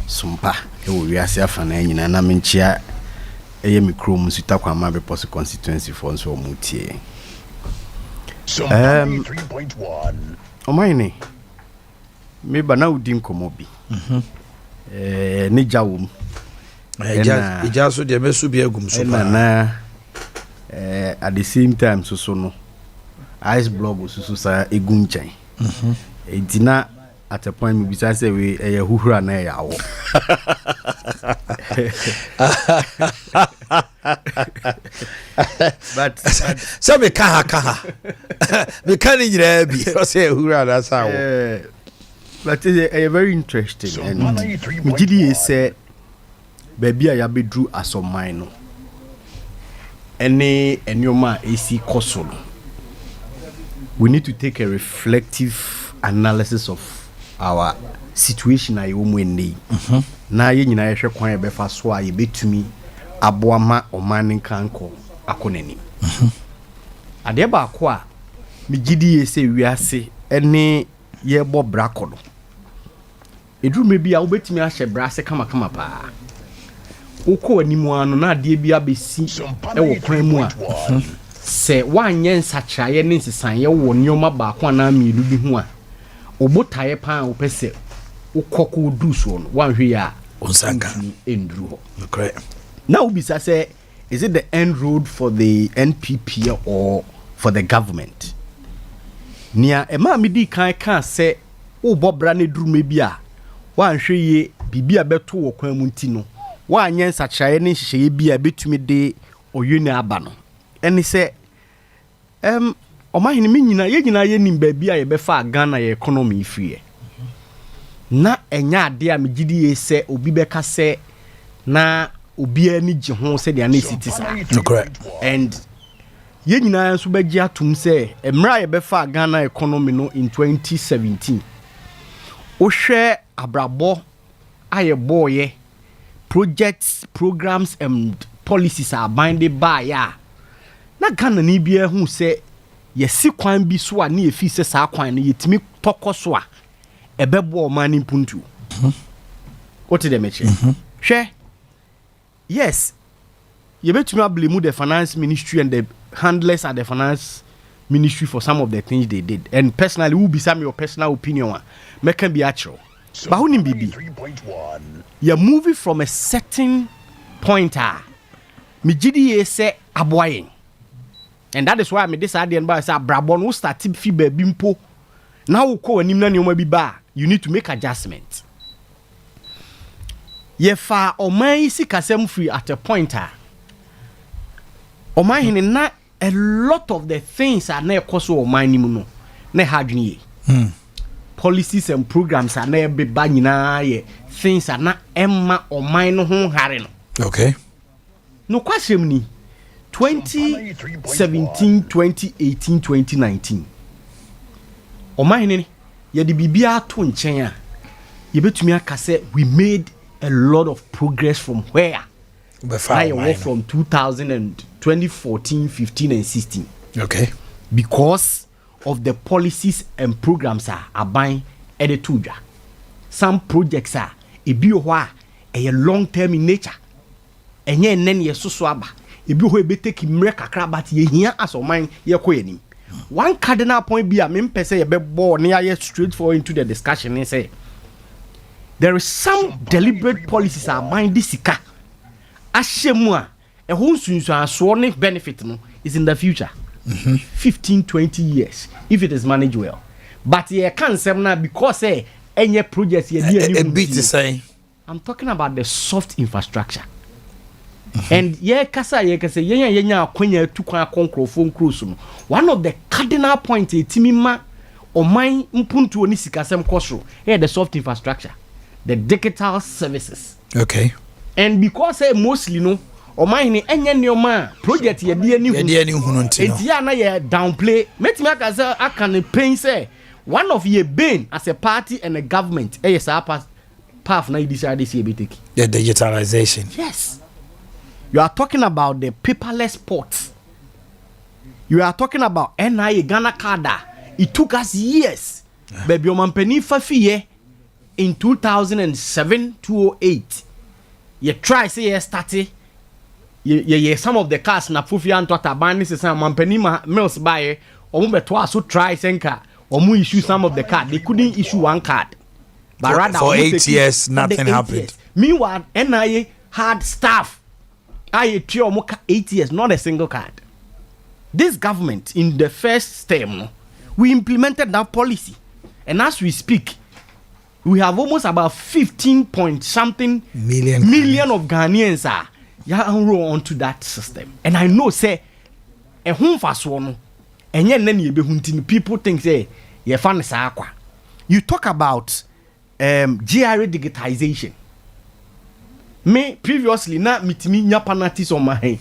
Sompa we ase afa na nyina na menchia eye mikro mu sita kwa ma be post constituency for so mutie. Sompa 3.1 Omanhene me bana udi nkomo bi. Ni jawum. Ija so de mesu bi agum so na at the same time so no ice block so sa egum chan. Edina at a point we say we huhura na yawo. But so me kaha me kan nyira bi o say huhura na sawo. But it's very interesting and Mjidi say baby ya bedru asomai no ene enyoma AC kosolo. We need to take a reflective analysis of our situation ayi omwene na ye nyina yehwe kwan be fa so ayi betumi aboama omane kanko akonani ade ba ko a migidi ye se wiase ene ye bo brakodo edru mebi a obetumi ahye brase kama pa ukọ animu anu na ade bi abesi e wo kwan mu a se wanye nsachaye ne nsesan ye wo nyoma ba ko na mielu bi hu a obotaye pa wo pese ukoko du so no wanhwe ya onsanga endru ho. Okay. Now ubisa say is it the end road for the NPP or for the government? Nia ema midi kan say wo bobra ne duru mebi a wanhwe ye bibia beto wo kwan mu nti no wanye nsachaye ne hihye bi a betumi de oyuni aba no eni say Omanhene me nyina ye nyina ye nim baabi a ye befa Ghana ye economy free na enya ade a megidi ye se obi beka se na obi ani gye ho se de ana citizen. Correct. And ye nyina nso beji atum se emra ye befa Ghana economy no in 2017 ohwe abrabo aye boye projects, programs and policies are binded by ya na Ghana ni bia hu se yesi kwan bi so a na efi se sa kwan no yetimi tokoso a ebebo o mani puntu. What did they mention? Hwe yes you betumi blame the finance ministry and the handlers at the finance ministry for some of the things they did, and personally who be some your personal opinion make can be actual but who nim bibi you're moving from a certain point me gidi say aboyen. And that is why me this idea and say brabon will start fi baby mpo now we call anim na nyoma bi ba you need to make adjustment. Ye fa oman si kasem free at a point Omanhene na a lot of the things are na ekoso oman nim no na hadwene ye policies and programs are na be ba nyina ye things are na emma oman no ho hare no. Okay. No kwasem ni 2017, 2018, 2019. Omanhene ye de bibia to nchen a ye betumi aka say we made a lot of progress from where from 2014, 15 and 16. Okay. Because of the policies and programs are buying edituja. Some projects are a long term in nature. And ye nen ye so aba. Ebi ho ebe take mre kakra but ye hia aso man ye koyenim. One cardinal point be a mempese ye be bo na ye straight forward into the discussion and say there is some deliberate policies are buying this sika. Ashemu a ho nsunsu aso ne benefit no is in the future. 15 20 years if it is managed well. But ye can say na because any projects ye dey bit to say I'm talking about the soft infrastructure. And ye kasa ye nya akwanya tukwan konkrofo nkroso no one of the cardinal points etimi ma oman mpuntu oni sikasem koso the soft infrastructure, the digital services. Okay. And because mostly no Omanhene enye neoma project ye de ani hu no ntia na ye downplay metimi aka say aka ne pain say one of ye bane as a party and a government yes path na you decide this year be take the digitalization. Yes. You are talking about the paperless ports. You are talking about NIA Ghana Kada. It took us years. Baby, oman peni fafiye in 2007 2008 you try say you started ye some of the cars na Fufi and Taban is some Mampenima mills buy or so try senka or issue some of the card. They couldn't issue one card. But rather for 8 years nothing happened. Years. Meanwhile, NIA had staff. I 8 years, not a single card. This government in the first term, we implemented that policy. And as we speak, we have almost about 15 point something million of Ghanaians are enrolled onto that system. And I know say a home fast one and yet people think say you talk about GRA digitization. Me previously na mitimi nya penalties on my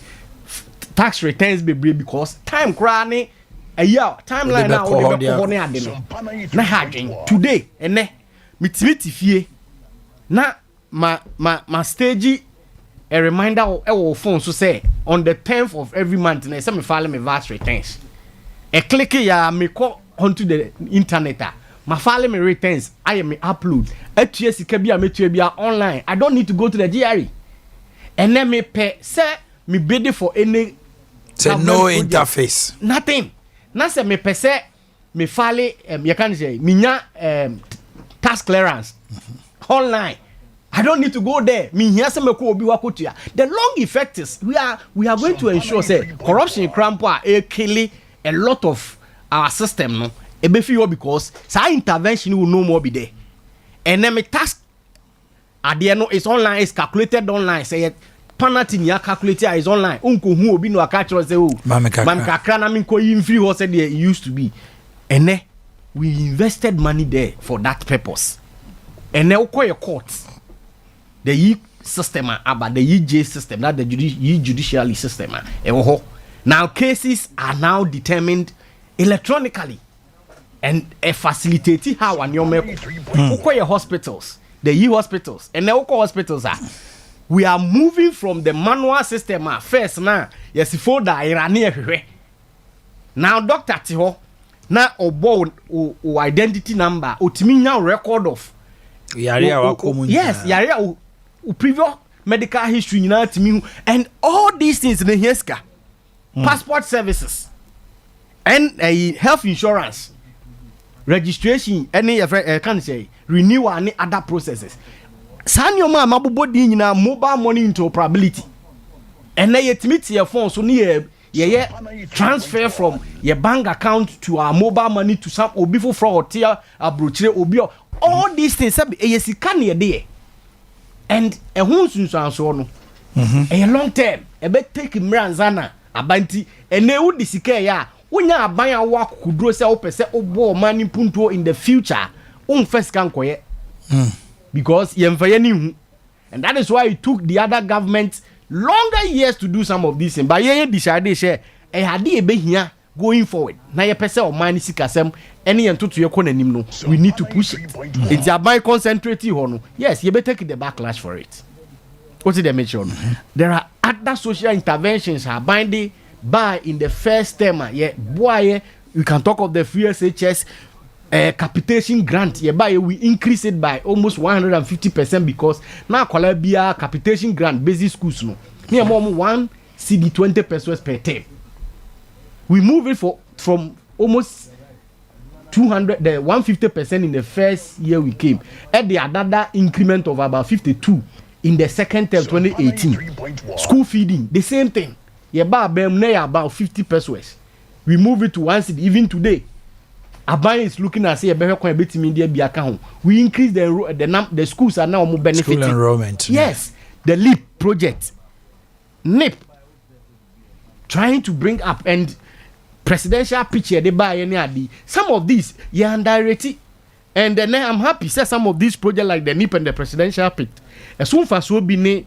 tax returns be because time crane a year timeline now na hadwen today ene mitimi tifie na ma stage a reminder e phone so say on the 10th of every month na say me file me VAT returns e click ya me go onto the internet my file me returns I am upload atua sika bia metua bia online I don't need to go to the GRE and then me pay say me bid for any say no interface nothing na say me pay say me file you can say minya tax clearance online I don't need to go there. Me here say me ko obi wakotua. The long effect is we are going to ensure say corruption crampo a kill a lot of our system no. E be feel because sa intervention will no more be there. And then me task Adea no is online, is calculated online. Say penalty ya calculated is online. Unko hu obi no aka say oh. Mam kakra na me ko yin free ho say there used to be. And then we invested money there for that purpose. And then uko your court. The ye system about the EJ system, not the judiciary system. Now cases are now determined electronically and facilitating how and your hospitals, the E hospitals, and the hospitals are. We are moving from the manual system first now. Yes, for the Iranian. Now, Dr. Tiho, now obo identity number, now record of. Yes, yarea previous medical history to me and all these things in the HESCA, passport services, and health insurance, registration, any can say renewal, any other processes. Send your mama body in a mobile money interoperability, and they admit your phone so near transfer from your bank account to our mobile money to some before fraud tier a brochure obio. All these things can near there. And a hunsun so no. A long term, a bet take Mranzana, a banti, and ne would disike ya. When ya buy a walk could grow self per se obo money punto in the future, first can quiet. Because yemfayeni, and that is why it took the other government longer years to do some of these things. But ye decided share a hadi be here going forward. Na ye pese o money sikasem any and to your corner no. We need to push it. It's a buy concentrating hono. Yes, you better take the backlash for it. What did they mention? There are other social interventions are binding by in the first term. Yeah, boy, we can talk of the free SHS capitation grant. Yeah, by we increase it by almost 150% because now Columbia capitation grant basic schools no. Me am 1 CD 20 pesos per term. We move it from almost 200, the 150% in the first year we came, at the another increment of about 52 in the second term 2018. School feeding, the same thing. Yeah, about 50 pesos. We move it to 1 city. Even today, Abaya is looking at say a better bit media be account. We increase the schools are now more benefiting. School enrollment. Yes, the LEAP project, NIP, trying to bring up and presidential picture they buy any adi. Some of these yeah indirectly, and then I'm happy say some of these projects like the NIP and the presidential pick. As soon as will be ne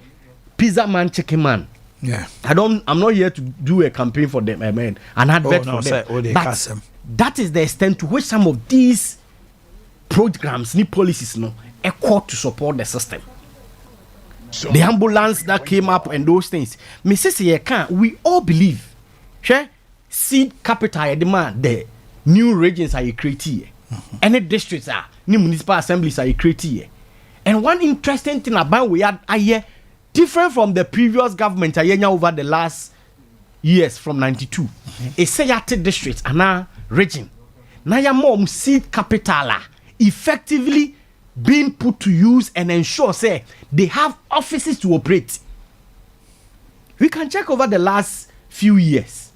pizza man chicken man. Yeah, I'm not here to do a campaign for them, an advert for them. But that is the extent to which some of these programs, new policies, no, are to support the system. So, the ambulance that came up and those things. Mrs. We all believe, seed capital demand the new regions are created. Any districts are, new municipal assemblies are created. And one interesting thing about we had a year different from the previous government a year over the last years from 92. A Sayate district and a region. Now your mom seed capital effectively being put to use and ensure say they have offices to operate. We can check over the last few years.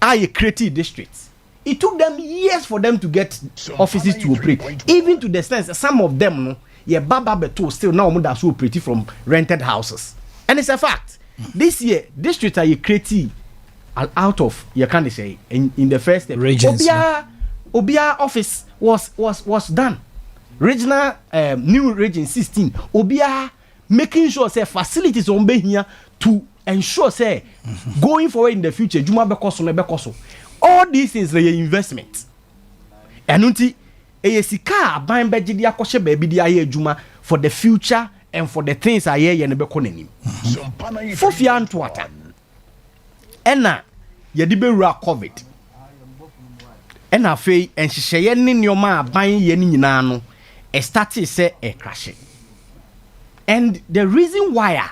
I creative districts. It took them years for them to get offices to operate. Even to the extent that some of them, no, yeah, Baba Beto still now that's operating from rented houses. And it's a fact. This year, districts are creative out of you can't say in the first step. Obia office was done. Regional new region 16. Obia making sure say facilities on be here to ensure say going forward in the future Juma bekoso. All these things are investment. Enunti sika aban beji dia kwhye baabi dia ye adwuma for the future and for the things aye ye ne beko nanim. Fofia ntwata. Ena ye di bewura COVID. Ena fei enhyehyeye ne nioma aban ye ni nyina no started say a crashing. And the reason why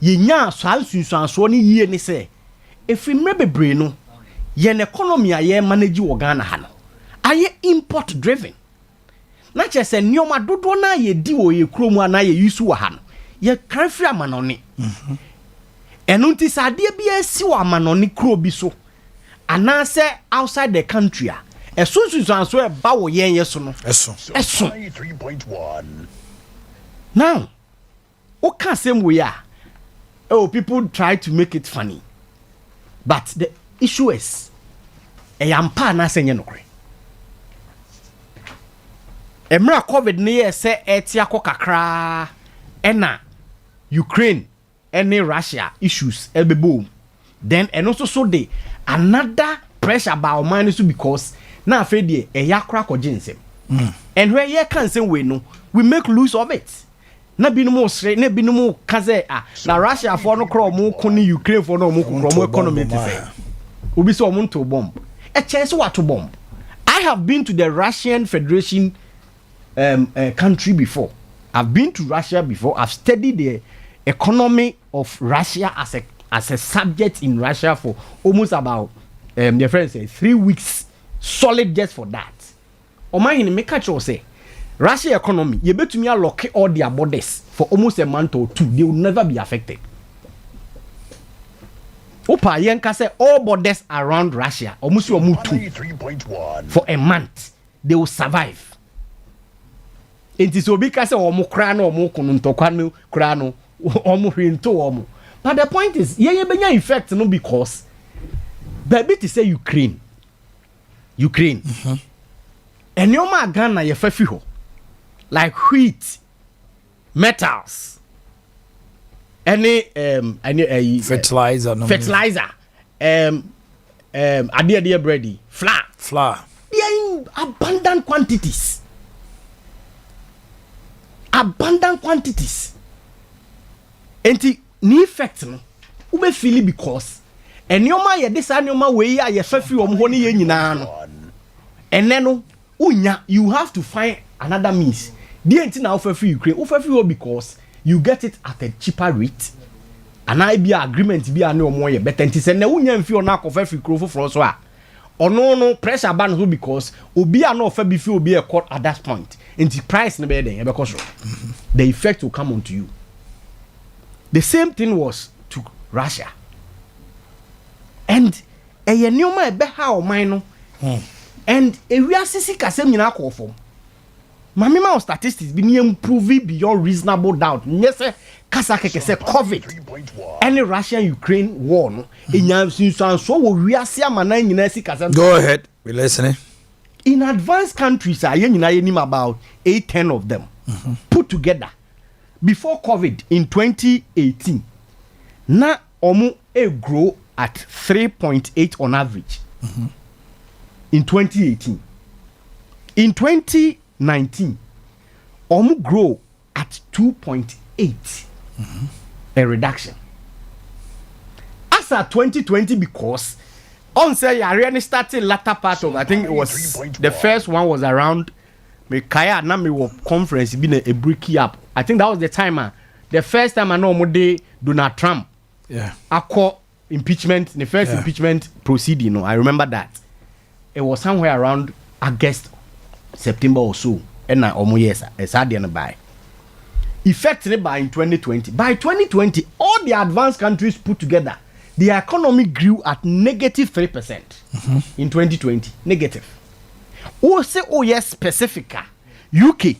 ye nya so ni ye ni say if we bebre no ye economy aye manage wo Ghana ha no aye import driven. Na che say nioma dodo na ye di wo ye kromu ana ye use wo ha no ye kan free amanone. Enunti sade bia si wo amanone kro bi so ana say outside the country a so e ba wo yen yeso no eso 3.1. Now o can same way people try to make it funny, but the issue is yampa na senye nokre emra COVID ne ye se etia kokakra ena Ukraine any Russia issues elbebo then and also so they another pressure about money so because na afedi yakra ko jinsem and where ye can say we no we make use of it na binumo sre na binumo kaze na Russia for no kro mo koni Ukraine for no mo kro mo economy te obi so mo to bomb e chese what to bomb. I have been to the Russian Federation country before. I've been to Russia before. I've studied the economy of Russia as a subject in Russia for almost about their friends say 3 weeks solid just for that. Omanhene make sure say Russia economy you betumi lock all their borders for almost a month or two. They will never be affected. Opa yenka say all borders around Russia almost you move 3.1 for a month they will survive. Enti so bi ka say omo kra na omo kunu ntokwa no kra no omo hwento omo. But the point is ye benya effect no because baby to say Ukraine and your ma Ghana ye fa fi ho like wheat, metals, any fertilizer adea bready flour they are in abundant quantities enti ni effect no ube feel because enioma ye this enioma we ya ye fa fi om ho ne ye nyina no ene no unya you have to find another means the enti na ofa fi Ukraine ofa fi because you get it at a cheaper rate and I be agreement be ane omo ye better enti se na unya mfi ona akofa fi krofo for so a ono no pressure ban so because obi a no ofa bi fi obi e court at that point enti price no be den e be so the effect will come onto you. The same thing was to Russia. And a nyoma ebe ha o man no. And a we asisi kasem nyina call for. Mamima statistics be improve beyond reasonable doubt. Yes, kasa keke say COVID. Any Russia Ukraine war no. Enya sinsan so wo we ase amana nyina si kasem. Go ahead, we listening. In advanced countries nyina yenim about 8-10 of them put together. Before COVID in 2018, na omu grow at 3.8 on average. In 2018, in 2019, omu grow at 2.8, a reduction. As at 2020, because on say Ariane started latter part of I think it was the first one was around me kaya na me wo conference bi na e break up. I think that was the time the first time I know mo dey Donald Trump. Yeah. Akọ impeachment, the first impeachment proceeding, I remember that. It was somewhere around August, September or so. And now almost yes, it's hard to buy. Effectively by in 2020. By 2020, all the advanced countries put together, the economy grew at negative 3% in 2020. Negative. Oh, say oh yes, specifica. UK,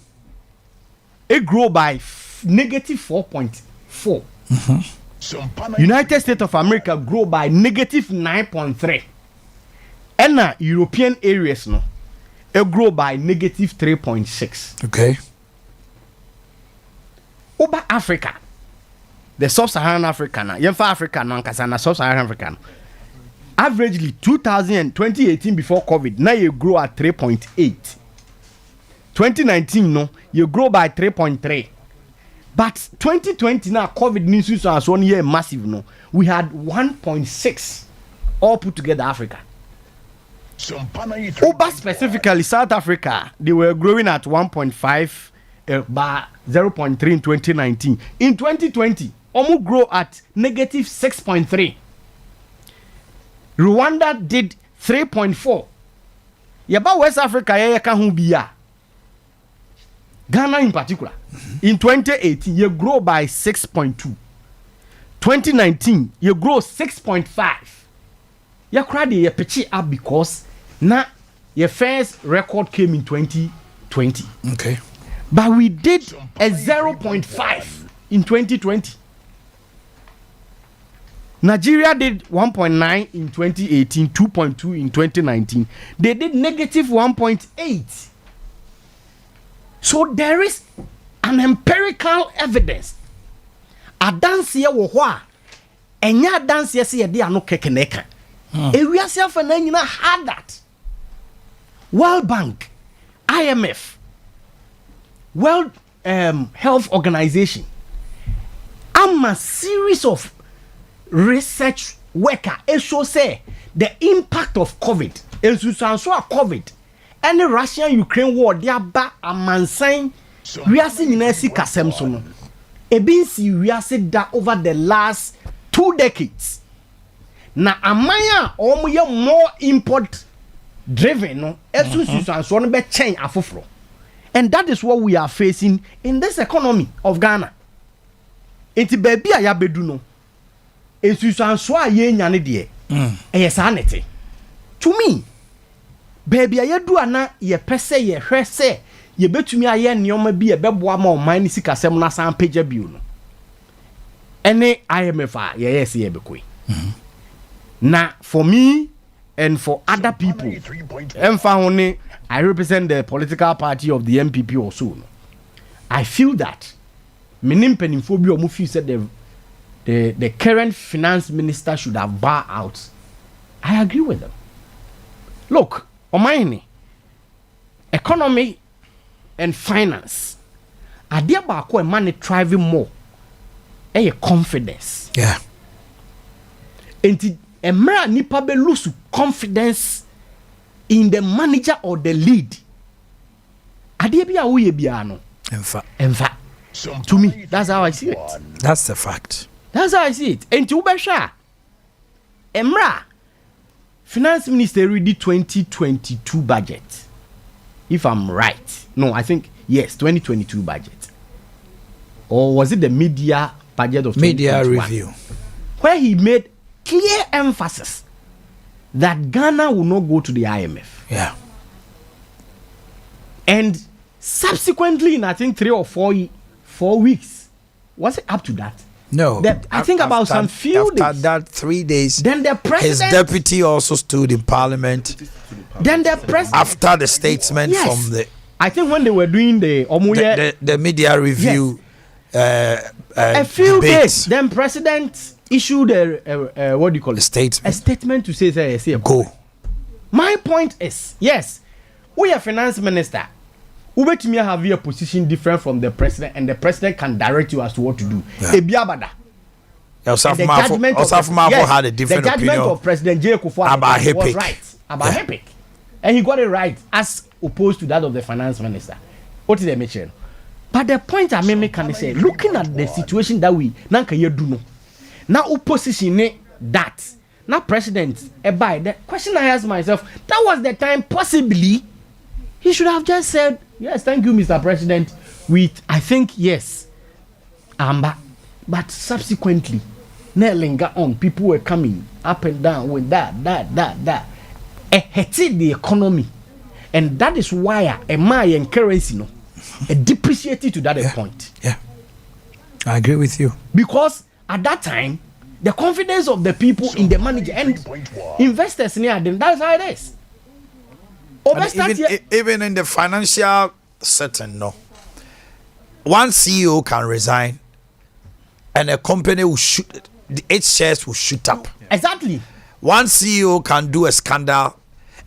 it grew by negative 4.4. United States of America grew by negative 9.3. And European areas no, it grew by negative 3.6. Okay. Over Africa, the sub-Saharan Africa, Africa, sub-Saharan Africa, averagely 2018 before COVID, now you grow at 3.8. 2019, no, you grow by 3.3. But 2020 now, COVID news was 1 year massive, no. We had 1.6 all put together Africa. Over specifically South Africa, they were growing at 1.5 by 0.3 in 2019. In 2020, almost grow at negative 6.3. Rwanda did 3.4. Yaba West Africa, ya can be ya. Ghana in particular, in 2018, you grow by 6.2. 2019, you grow 6.5. You cried you pitch it up because now your first record came in 2020. Okay. But we did a 0.5 in 2020. Nigeria did 1.9 in 2018, 2.2 in 2019. They did negative 1.8. So there is an empirical evidence. A dance here wo hwa enya dance here say dey ano kekeneka. Ewiase afana nyina had that. World Bank, IMF, World Health Organization, a series of research worker show say the impact of COVID, COVID, any Russian-Ukraine war, they are back a mansan. We are seeing in si kasem so no. Ebinsi we are seeing that over the last 2 decades. Na amaya omuye more import driven no. So no be change afofro. And that is what we are facing in this economy of Ghana. Enti baby a ya bedu no. Esusanso a ye nyane de. Sanity. To me, baby a yadu ana ye pese ye hwese ye betumi aye nneoma bi ye beboa ma oman ni sikasem na san pagya biu no. Ene IMF a ye yes ye bekoi. Na for me and for other people, I represent the political party of the MPP also. No? I feel that menim penimfo bi omo feel said the current finance minister should have bar out. I agree with them. Look, Omanhene, economy and finance, Adea Akye Abia money driving more. Confidence. Yeah. And Emra nipa be lose confidence in the manager or the lead. Adea bia wo ye bia no. Enfa. To me, that's how I see it. That's the fact. That's how I see it. And to Ubesha, Emra, finance minister read the 2022 budget. If I'm right. No, I think, yes, 2022 budget. Or was it the media budget of 2021? Media review. Where he made clear emphasis that Ghana will not go to the IMF. Yeah. And subsequently, in I think 3 or 4 weeks, was it up to that? No. I think about some few days. After that 3 days, then the president, his deputy also stood in parliament. Then the president, after the statement from the, I think when they were doing the media review, a few debate. days, then president issued a what do you call it? A statement to say go. My point is, yes, we are finance minister. Ubetumi have a position different from the president, and the president can direct you as to what to do. Ebiabada. Had a different opinion. The judgment of President J. Kufuor was right about HEPIC, and he got it right as opposed to that of the finance minister. What is the mention? But the point I can say, looking at the situation that we nanka ye do no. Now opposition that. Now president by the question I ask myself, that was the time possibly he should have just said, yes, thank you, Mr. President. I think yes. But subsequently, linger on, people were coming up and down with that. It hit the economy. And that is why my currency depreciated to that point. Yeah. I agree with you. Because at that time, the confidence of the people in the manager and investors near them, that's how it is. Even in the financial setting, no. One CEO can resign and a company will shoot, its shares will shoot up. Exactly. One CEO can do a scandal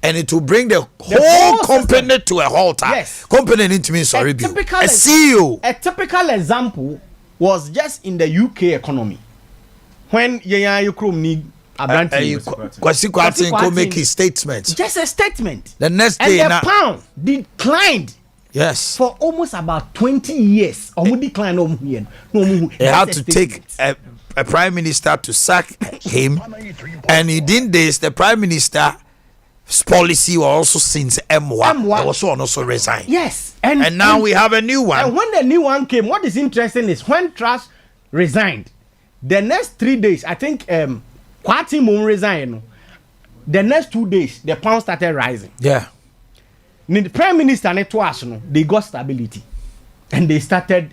and it will bring the whole company system to a halt. Yes. Company need to mean sorry. A CEO. A typical example was just in the UK economy. When Yaya need Kwasi make his statement. Just a statement. The next day, and the pound declined. Yes. For almost about 20 years. They had to take a prime minister to sack him. And within this, the prime minister's policy was also since M1. Also resigned. Yes. And now we have a new one. And when the new one came, what is interesting is when Truss resigned, the next 3 days, I think Kwati Mum resigned. The next 2 days, the pound started rising. Yeah. The prime minister and they got stability. And they started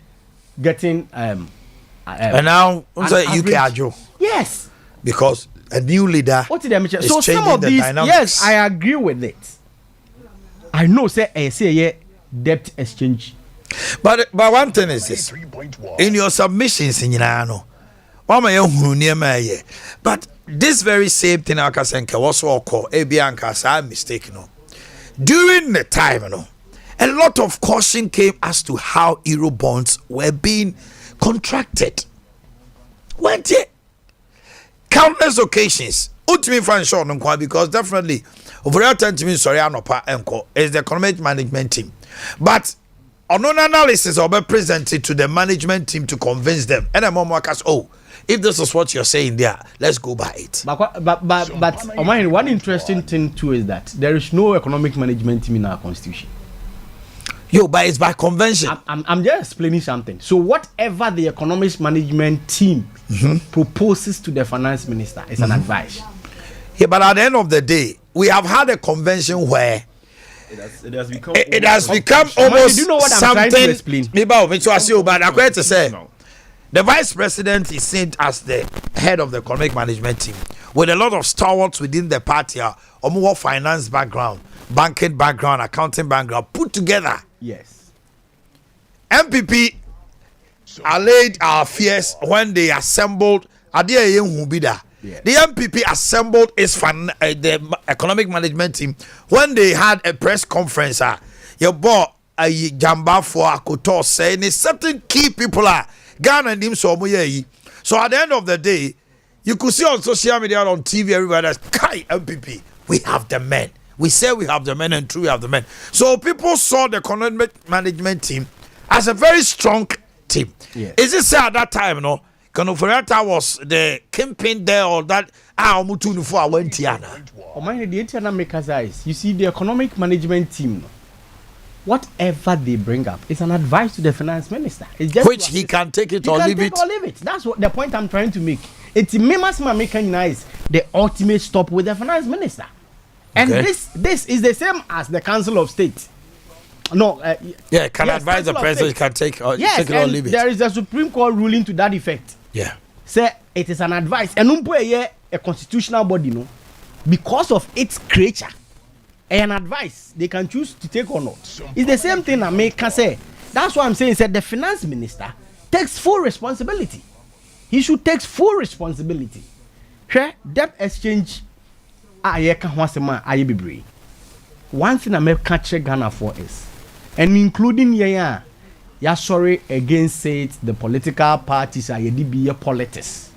getting and now UK Ajo. Yes. Because a new leader. What did they mention? So some of these dynamics. Yes, I agree with it. I know say debt exchange. But one thing is this. In your submissions in Yinano, but this very same thing I can was all called Abianca, I'm mistaken. During the time, a lot of caution came as to how euro bonds were being contracted. Went it? Countless occasions. Because definitely, over that time to me, sorry, is the economic management team. But on an analysis, I'll be presented to the management team to convince them. And I'm workers, if this is what you're saying there, let's go by it. But Omanhene, one interesting thing too is that there is no economic management team in our constitution. But it's by convention. I'm just explaining something. So whatever the economic management team proposes to the finance minister is an advice. But at the end of the day, we have had a convention where it has become almost do you know what I'm something. Trying to explain? But I'm going to say, the vice president is seen as the head of the economic management team with a lot of stalwarts within the party, more finance background, banking background, accounting background put together. Yes. MPP allayed our fears when they assembled. Adea Akye. The MPP assembled the economic management team when they had a press conference. Your boy Jamba for Akoto saying certain key people are Ghana and him so at the end of the day, you could see on social media, on TV, everybody that's Kai MPP. We have the men. We say we have the men, and true we have the men. So people saw the economic management team as a very strong team. Yes. Is it say at that time, Konoforeta was the kingpin there, or that Mutu for our Tiana? Omanhene, the internal makers eyes. You see, the economic management team, whatever they bring up, it's an advice to the finance minister. It's just which he can take it or leave it. That's what the point I'm trying to make. It's the ultimate stop with the finance minister. And this is the same as the Council of State. No, advise the president, can take it or leave it. There is a Supreme Court ruling to that effect. Yeah. Say it is an advice. And a constitutional body, because of its creature, an advice they can choose to take or not. It's the same thing I can say. That's why I'm saying that the finance minister takes full responsibility. He should take full responsibility. Debt exchange. One thing I may catch Ghana for is, and including sorry against it, the political parties are be politics,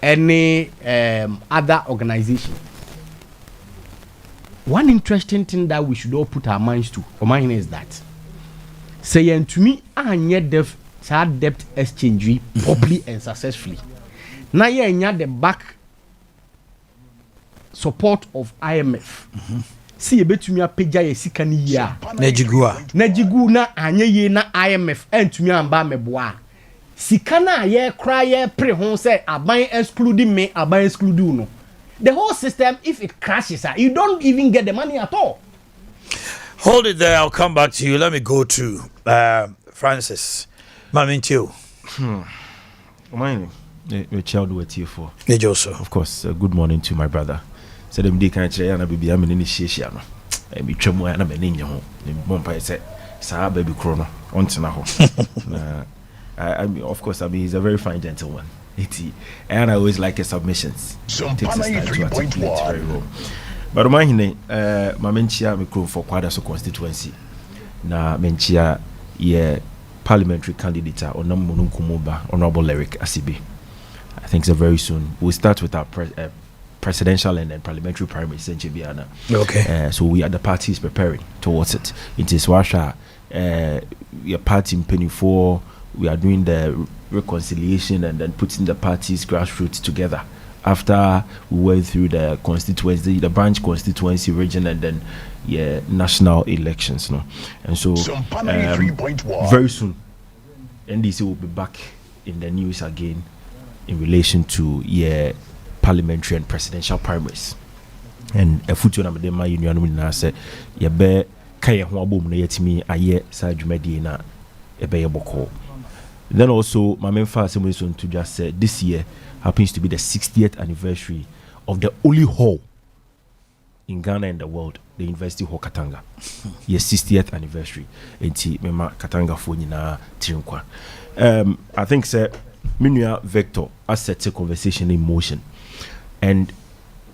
any other organization. one interesting thing that we should all put our minds to, Omanhene, is that saying to me, debt exchange properly and successfully. Now you the back support of IMF. See you bet me a peja ye sikani ya. Nejigu na anye ye na IMF and to me amba meboa. Sikana ye cry ye pre hon say aban excluding me, aban excluding no. The whole system, if it crashes, you don't even get the money at all. Hold it there. I'll come back to you. Let me go to Francis. Mamintio. We child with you for. Of course, good morning to my brother. So them day can't say na baby am in initiation. I be tremo na me ninya ho. Bompa say sa baby krono ontina ho. I mean, of course, he's a very fine gentleman. And I always like his submissions. It takes his time to articulate very well. But Omanhene, my menchia me crew for Kwadaso constituency. Na menchia ye parliamentary candidate Honorable Eric Asibi. I think so very soon. We'll start with our presidential and then parliamentary primaries in Chibiana. Okay. So we are the parties preparing towards it. It is Washa, your party in Penny 4. We are doing the reconciliation and then putting the parties grassroots together. After we went through the constituency, the branch constituency region, and then national elections, no. And so very soon, NDC will be back in the news again in relation to parliamentary and presidential primaries. And a future number my union na say be kaya ho abom na yetimi aye sa dwumadi na ebe yeboko. Then also, my main first to just say this year happens to be the 60th anniversary of the only hall in Ghana and the world, the University Hall Katanga. Yes, 60th anniversary. Enti mema Katanga fonyina tirinkwa. I think sir, Minua Vector has set a conversation in motion, and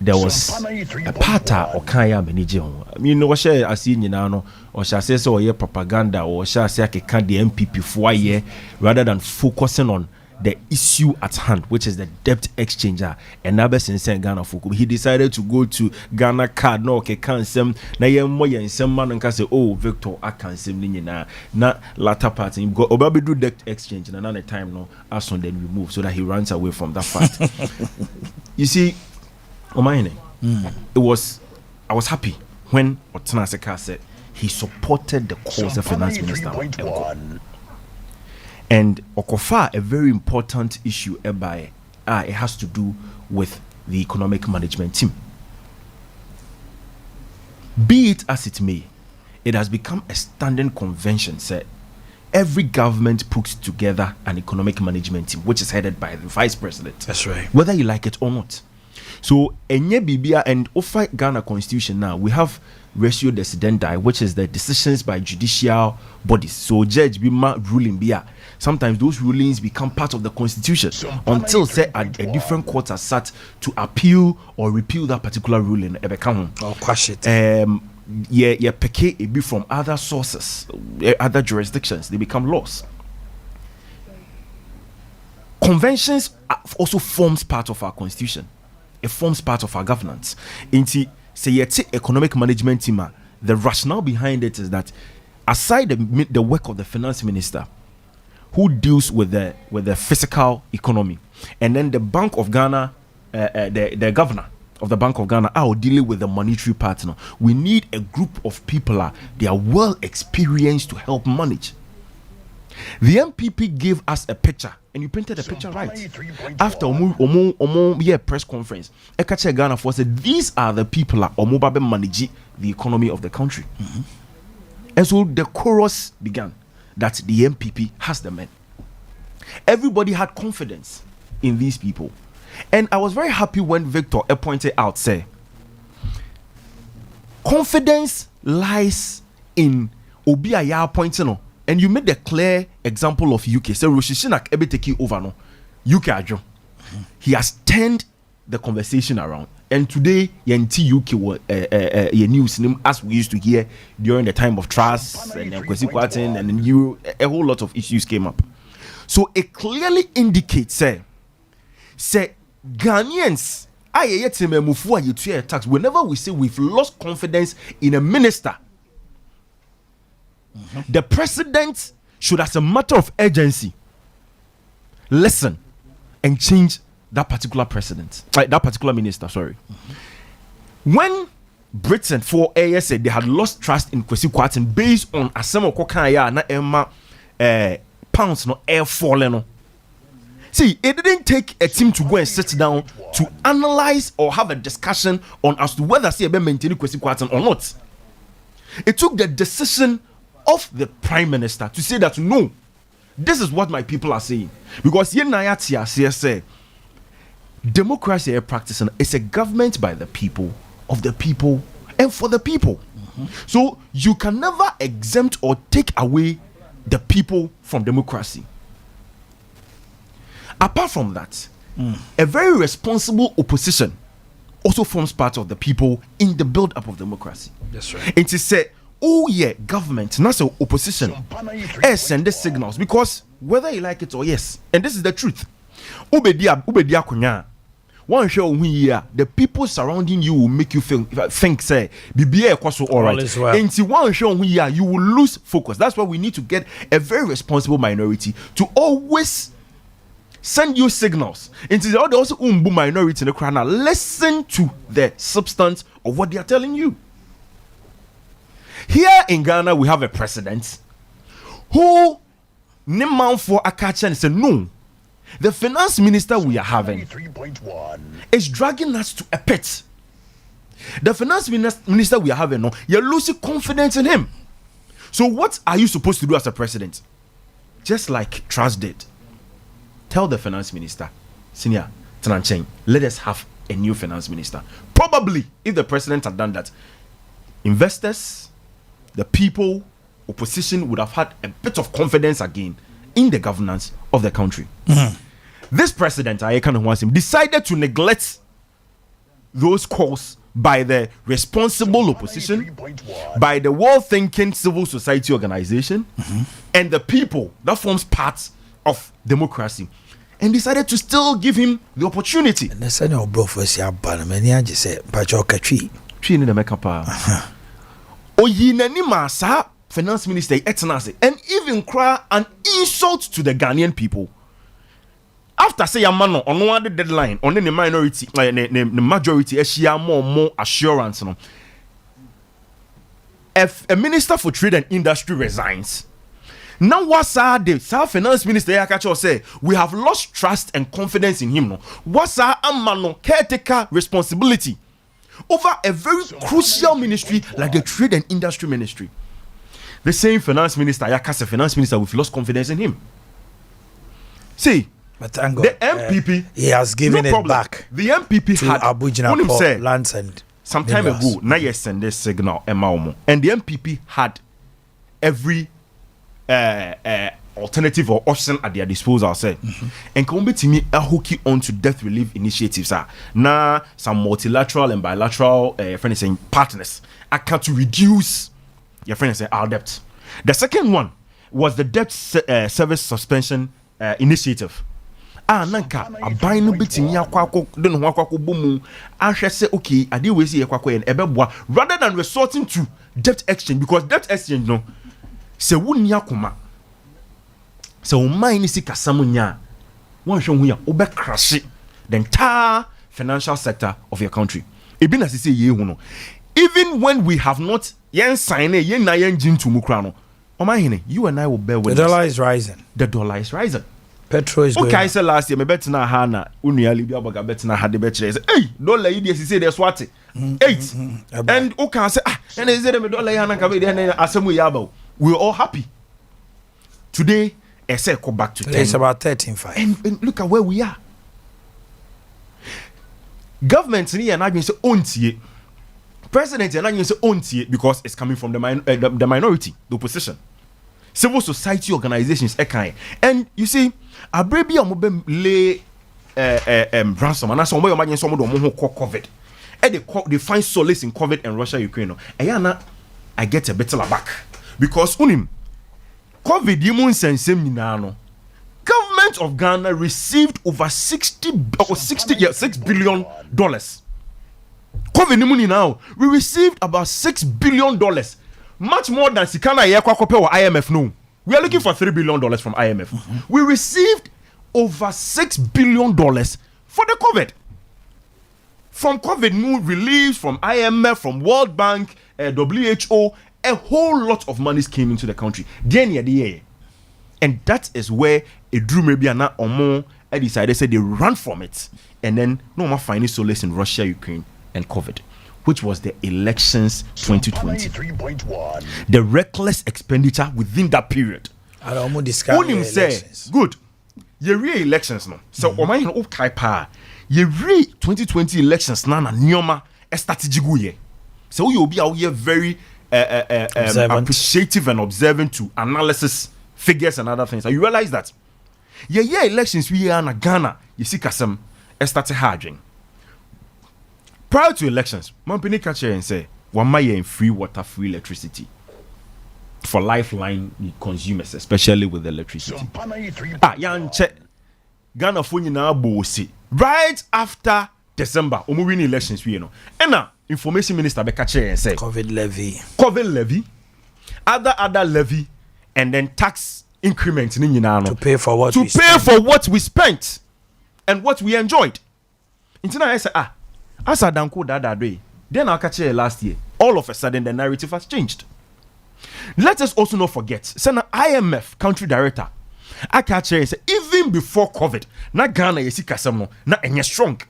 there was a pata or kaya manage. You know what I see no or shall say so ye propaganda or shall say the MPP for year rather than focusing on the issue at hand, which is the debt exchanger. And never since Ghana Fuku, he decided to go to Ghana card no can some na ye mo yen some man and say, oh Victor, I can send na latter part and go obabe do debt exchange and another time no as on then we move so that he runs away from that fact. You see, Omanhene, I was happy when Otana Seka said he supported the cause of finance minister. And Okofa, a very important issue it has to do with the economic management team. Be it as it may, it has become a standing convention said every government puts together an economic management team which is headed by the vice president. That's right. Whether you like it or not. So enye bibia and offer Ghana constitution now we have ratio decidendi, which is the decisions by judicial bodies. So judge bima ruling bia. Sometimes those rulings become part of the constitution until say a different court are sat to appeal or repeal that particular ruling. Or quash it. Peke it be from other sources, other jurisdictions. They become laws. Conventions also forms part of our constitution. It forms part of our governance. Inti say economic management team. The rationale behind it is that aside the work of the finance minister, who deals with the physical economy, and then the Bank of Ghana, the governor of the Bank of Ghana are dealing with the monetary partner. We need a group of people they are well experienced to help manage. The MPP gave us a picture, and you painted a picture right. After press conference, Ekache Ghana for said these are the people that Omobabe manage the economy of the country. And so the chorus began that the MPP has the men. Everybody had confidence in these people. And I was very happy when Victor pointed out, say, confidence lies in Obiaya pointing on. And you made the clear example of UK. So Roshishinak ebe taking over no. UK adjo. He has turned the conversation around. And today, Yenti UK news as we used to hear during the time of Truss and Kwesi Kwarteng and a whole lot of issues came up. So it clearly indicates say Ghanaians Whenever we say we've lost confidence in a minister, the president should, as a matter of urgency, listen and change that particular that particular minister. Sorry. When Britain for AS said they had lost trust in Kwesi Kwarteng based on Asemo Kokaya na Emma pounds no air falling. See, it didn't take a team to go and sit down to analyze or have a discussion on as to whether CBN maintain Kwesi Kwarteng or not. It took the decision of the Prime Minister to say that no, this is what my people are saying. Because say democracy is practicing is a government by the people, of the people, and for the people. So you can never exempt or take away the people from democracy. Apart from that, a very responsible opposition also forms part of the people in the build-up of democracy. That's right. It is said, oh yeah, government, not so opposition, send the signals, because whether you like it or yes, and this is the truth. Ubedia kunya. One show the people surrounding you will make you think say BBA all right. And one show you will lose focus. That's why we need to get a very responsible minority to always send you signals. Into the also minority in the crowd now. Listen to the substance of what they are telling you. Here in Ghana, we have a president who Niman for Akacha and said no. The finance minister we are having is dragging us to a pit. The finance minister we are having, no, you're losing confidence in him. So what are you supposed to do as a president? Just like Trust did. Tell the finance minister, Senior Tranchen, let us have a new finance minister. Probably, if the president had done that, investors, the people, opposition would have had a bit of confidence again in the governance of the country. This president, I kind of wants him, decided to neglect those calls by the responsible opposition, by the world-thinking civil society organization, and the people that forms part of democracy, and decided to still give him the opportunity. And finance minister and even cry an insult to the Ghanaian people. After say a man on one deadline on the minority, the majority, she more assurance. No, if a minister for trade and industry resigns, now what's the South Finance Minister Yakacho say we have lost trust and confidence in him. No, what's our caretaker responsibility over a very crucial ministry like the Trade and Industry Ministry? The same finance minister, Yakasa finance minister, we've lost confidence in him. See, but thank God, the MPP, he has given it back. The MPP to had Abujina lands and some time ago. Now you send this signal, and the MPP had every alternative or option at their disposal. And come to me a hooky onto debt relief initiatives. Now some multilateral and bilateral partners are to reduce your friends say our debt. The second one was the debt service suspension initiative. Nanka aban no betimi akwako de no akwako bomu ahwe say okay ade we see akwako en ebeboa rather than resorting to debt exchange, because debt exchange no se wonni akoma se o man ni sika samunya won hwe hu ya obe crash the entire financial sector of your country. Ebi na say ye hu no, even when we have not yen sign yen na yen jin to mukra no, Omanhene, you and I will bear witness. The dollar is rising. The dollar is rising. Petrol is going. Okay, I said last year, me bet na hana unia libya baga bet na had the bet. Say, hey, dollar you say there's what 8. And okay, I say and they say me dollar hana ka be there asemu yaba. We're all happy. Today, I say go back to 10. It's about 13.5. And look at where we are. Government ni and I say ontie. President and I say ontie because it's coming from the minority, the opposition. Civil society organizations and you see abrebi amobe lay ransom and some imagine some of them who call COVID and they find solace in COVID and Russia Ukraine. And I get a better back because unim COVID you mun sensem ni na no government of Ghana received over $6 billion. COVID money now, we received about $6 billion, much more than Sikana Yakwakope or IMF. No, we are looking for $3 billion from IMF. We received over $6 billion for the COVID. From COVID new relief, from IMF, from World Bank, WHO, a whole lot of monies came into the country. And that is where a drew maybe and now or more decided say they run from it. And then no more finding solace in Russia, Ukraine, and COVID, which was the elections 2020. The reckless expenditure within that period. I almost discovered elections. Good. Ye re-elections no. So Omanhene okay pa. Ye re-2020 elections na nyoma strategic ye. So you be out here very appreciative and observant to analysis, figures and other things. And you realize that yeah elections we are in Ghana, you see kasem started harding. Prior to elections, Mampini catch and say, one in free water, free electricity for lifeline consumers, especially with electricity. Ghana phone now bossy. Right after December, win elections, we know. And now, information minister be catch and say, COVID levy, other levy, and then tax increment to pay for what we spent and what we enjoyed. Until I say, as I don't that day, then I'll catch it last year. All of a sudden, the narrative has changed. Let us also not forget, Senator IMF country director, I catch it even before COVID, na Ghana yesi kasamo na enye strong.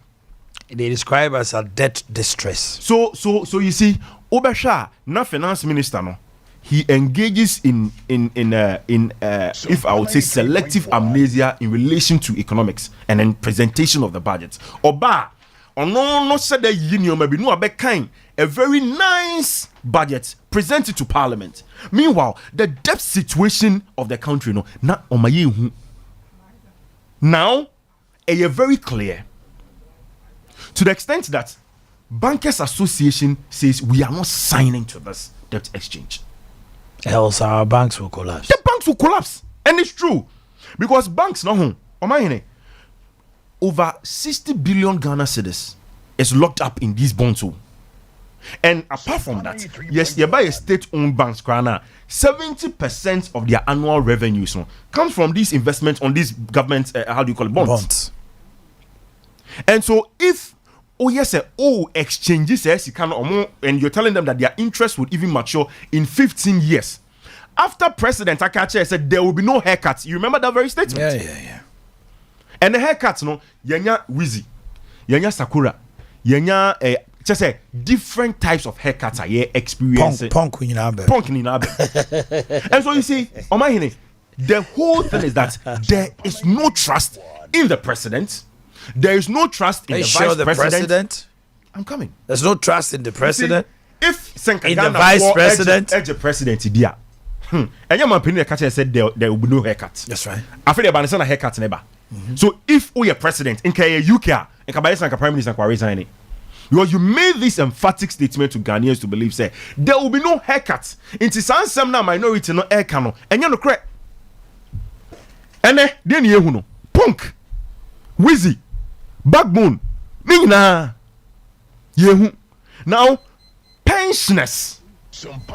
They describe as a debt distress. So you see, Obasha, na finance minister no, he engages in if I would say selective amnesia in relation to economics and then presentation of the budget. Oba. No said that union maybe no kind a very nice budget presented to Parliament. Meanwhile, the debt situation of the country no na omaye now very clear to the extent that Bankers Association says we are not signing to this debt exchange. Else our banks will collapse. The banks will collapse, and it's true because banks no Omanhene. Over 60 billion Ghana cedis is locked up in these bonds. And apart from that, yes, you buy a state-owned banks, 70% of their annual revenues comes from these investments on these government, bonds. And so if, exchanges, and you're telling them that their interest would even mature in 15 years. After President Akache said there will be no haircuts. You remember that very statement? Yeah. And the haircuts, yenya Wizzy, yenya Sakura, yenya just say different types of haircuts are experiencing. Punk in Abe. And so you see, Omanhene, the whole thing is that there is no trust in the president. There is no trust in the vice president. I'm coming. There's no trust in the president. See, if in the vice president, the president, and your man said there will be no haircuts. That's right. I feel about a haircut never. So if you're president in UK and prime minister resigning, because you made this emphatic statement to Ghanaians to believe say there will be no haircuts into some minority no air cano and you know correct. And then you know Punk, Wizzy, Backbone, Mina, Yehu. Now pensioners.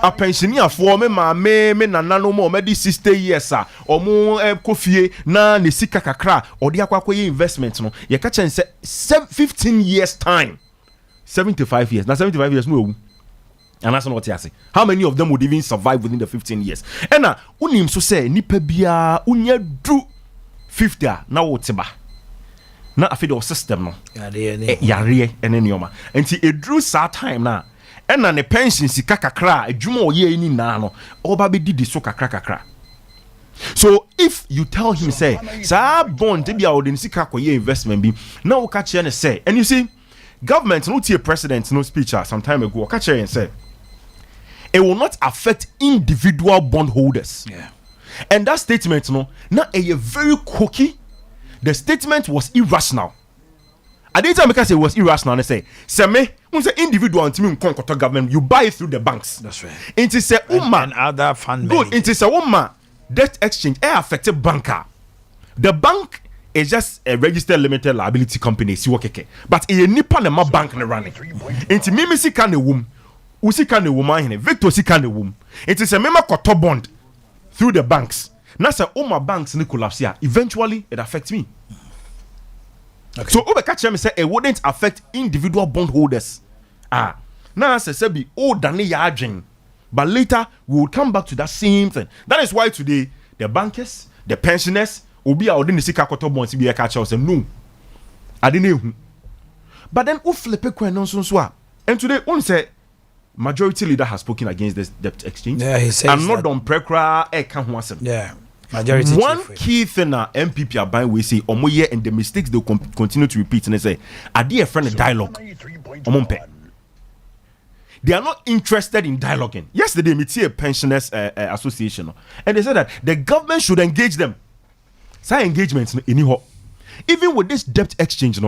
A pensioner for me na no more me 60 years or more kofie na ne sika kakra or dia kwakoye investment no ye ka chen say 15 years time 75 years na 75 years no and that's not what you say. How many of them would even survive within the 15 years? And na unim so say nipa bia unya du 50 na wotiba na afi the system no yare ene nioma enti edru sa time na and the pension sika kakra adwuma oye ni na no oba be didi so kakra. So if you tell him say sa bond be a sika koye investment bi na wo catch and say, and you see government no tie president no speech some time ago catch and say it will not affect individual bondholders. And that statement no na a very cookie. The statement was irrational. I didn't tell because it was irrational. They say individual and government, you buy it through the banks. That's right. It is a and other fund. Good. It is a debt exchange. Affected banker. The bank is just a registered limited liability company. Si wakeke. But a nipa na ma bank na running. Inti mimi si ka ne wom. Usi ka ne wom ahene. Victor si ka ne wom. It is a mema koto bond through the banks. Na say all my banks ni collapse here. Eventually it affects me. Okay. So Ube catch me say it wouldn't affect individual bondholders. Now say be dane ya adwen. But later we will come back to that same thing. That is why today the bankers, the pensioners, obi a odin sika koto bonds be catch us say no. I didn't. But then who flip a and today one say majority leader has spoken against this debt exchange. Yeah, he says I'm not done prekra Yeah. Majority one key thing that MPP are buying we say omoye and the mistakes they continue to repeat and they say Adea friend a dialogue. Omompe. They are not interested in dialoguing. Yesterday, we see a pensioners association, and they said that the government should engage them. Say engagement in even with this debt exchange,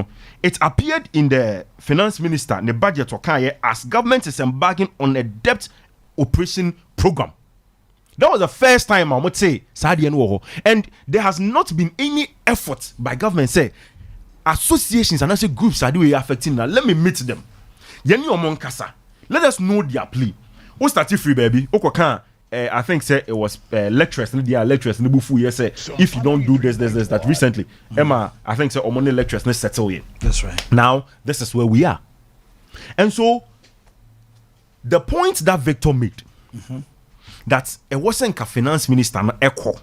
it appeared in the finance minister in the budget as government is embarking on a debt operation program. That was the first time I would say and there has not been any effort by government say associations and also groups are doing affecting now. Let me meet them. Let us know their plea. Who started free, baby? I think say it was lecturers. They are lecturers. Say if you don't do this, that. Recently, Emma, I think say Omanhene lecturers. Let's settle it. That's right. Now this is where we are, and so the point that Victor made, that it wasn't a finance minister, not echo.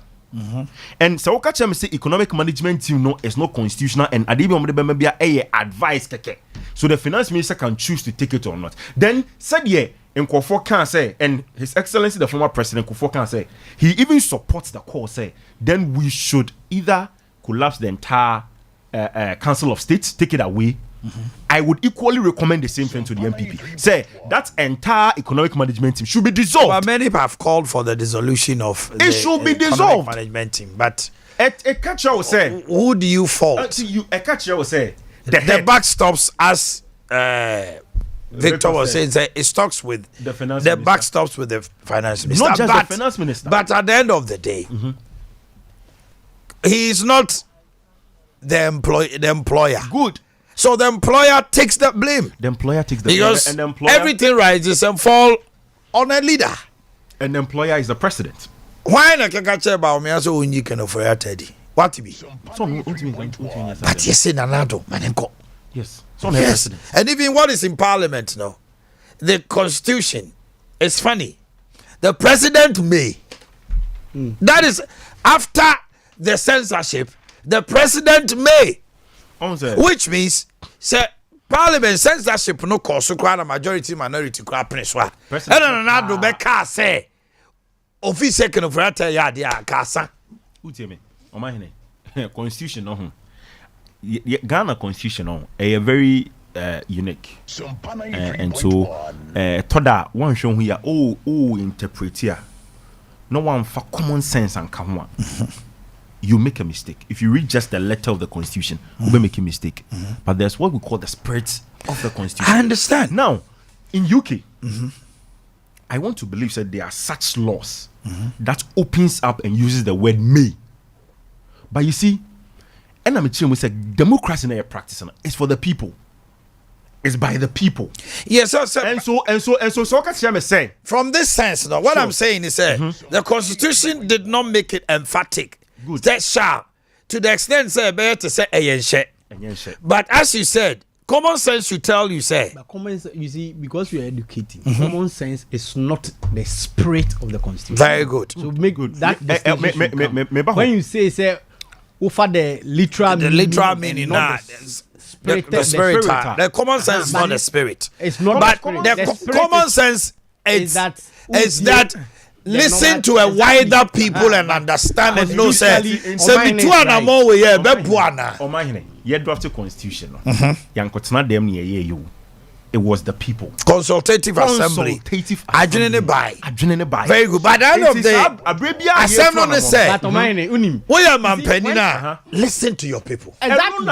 And so me say economic management team is not constitutional and maybe advice keke. So the finance minister can choose to take it or not. Then said in Kofo can say, and His Excellency the former president Kofo can say, he even supports the call say, then we should either collapse the entire Council of State, take it away. I would equally recommend the same thing to the MPP. Say that entire economic management team should be dissolved. But many have called for the dissolution of it should be dissolved. Management team. But a catcher will say, who do you fault? A catcher will say the back stops as Victor was saying. It stops with the back stops with the finance minister. Not just the finance minister. But at the end of the day, he is not the employer. Good. So the employer takes the blame. The employer takes the because blame. And the employer, everything rises and falls on a leader. And the employer is the president. Why not catch about me as a unique and for a teddy? What to be? But yes, in another man. Yes. Yes. And even what is in parliament now, the constitution is funny. The president may. That is after the censorship, the president may. Which means, say, parliament censorship no cause so a majority minority crap preswa. And another beka say, office second of rata yadia casa. Who tell me? Omanhene Constitution no. Ghana Constitution no a very unique. And so toda one show here interpret here. No one for common sense and come on. You make a mistake. If you read just the letter of the Constitution, you will make a mistake. But there's what we call the spirit of the Constitution. I understand. Now, in UK, I want to believe that there are such laws that opens up and uses the word may. But you see, and I'm saying we say democracy in a practice is for the people. It's by the people. Yes, so say from this sense, now what I'm saying is the Constitution did not make it emphatic. Good. That shall to the extent say better to say a but as you said, common sense should tell you say. But common sense, you see, because we are educating, common sense is not the spirit of the Constitution. Very good. So make good that when you say over the literal meaning, not the spirit. The common sense is not the spirit. It's not. But the common sense is that. Listen to a wider people and understand and know say me two and more we here be buana. Omanhene ye draft Constitution no. Yankotena dem ne ye you. It was the people. Consultative assembly. Adwene by. Very good. But at the end of the day, assembly say. But Omanhene unim. We are man penina. Listen to your people. Exactly.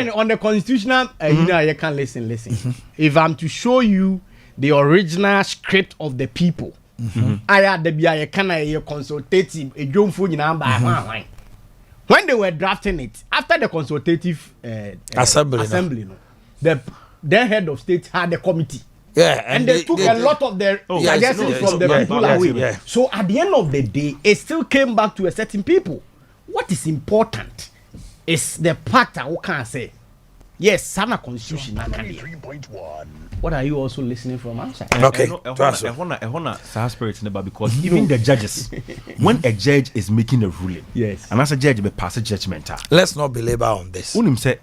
On the constitutional, you can listen. If I'm to show you the original script of the people. I had the BIA can a consultative a jump for you now by when they were drafting it, after the consultative assembly, no, the then head of state had a committee. Yeah, and they took a lot of their suggestions from the people away. Yeah. So at the end of the day, it still came back to a certain people. What is important is the part that we can say, yes, Sana Constitution. What are you also listening from outside? Okay. I want to spirit in because even the judges, when a judge is making a ruling, yes, and as a judge, be pass a judgment. Let's not belabor on this. Unim say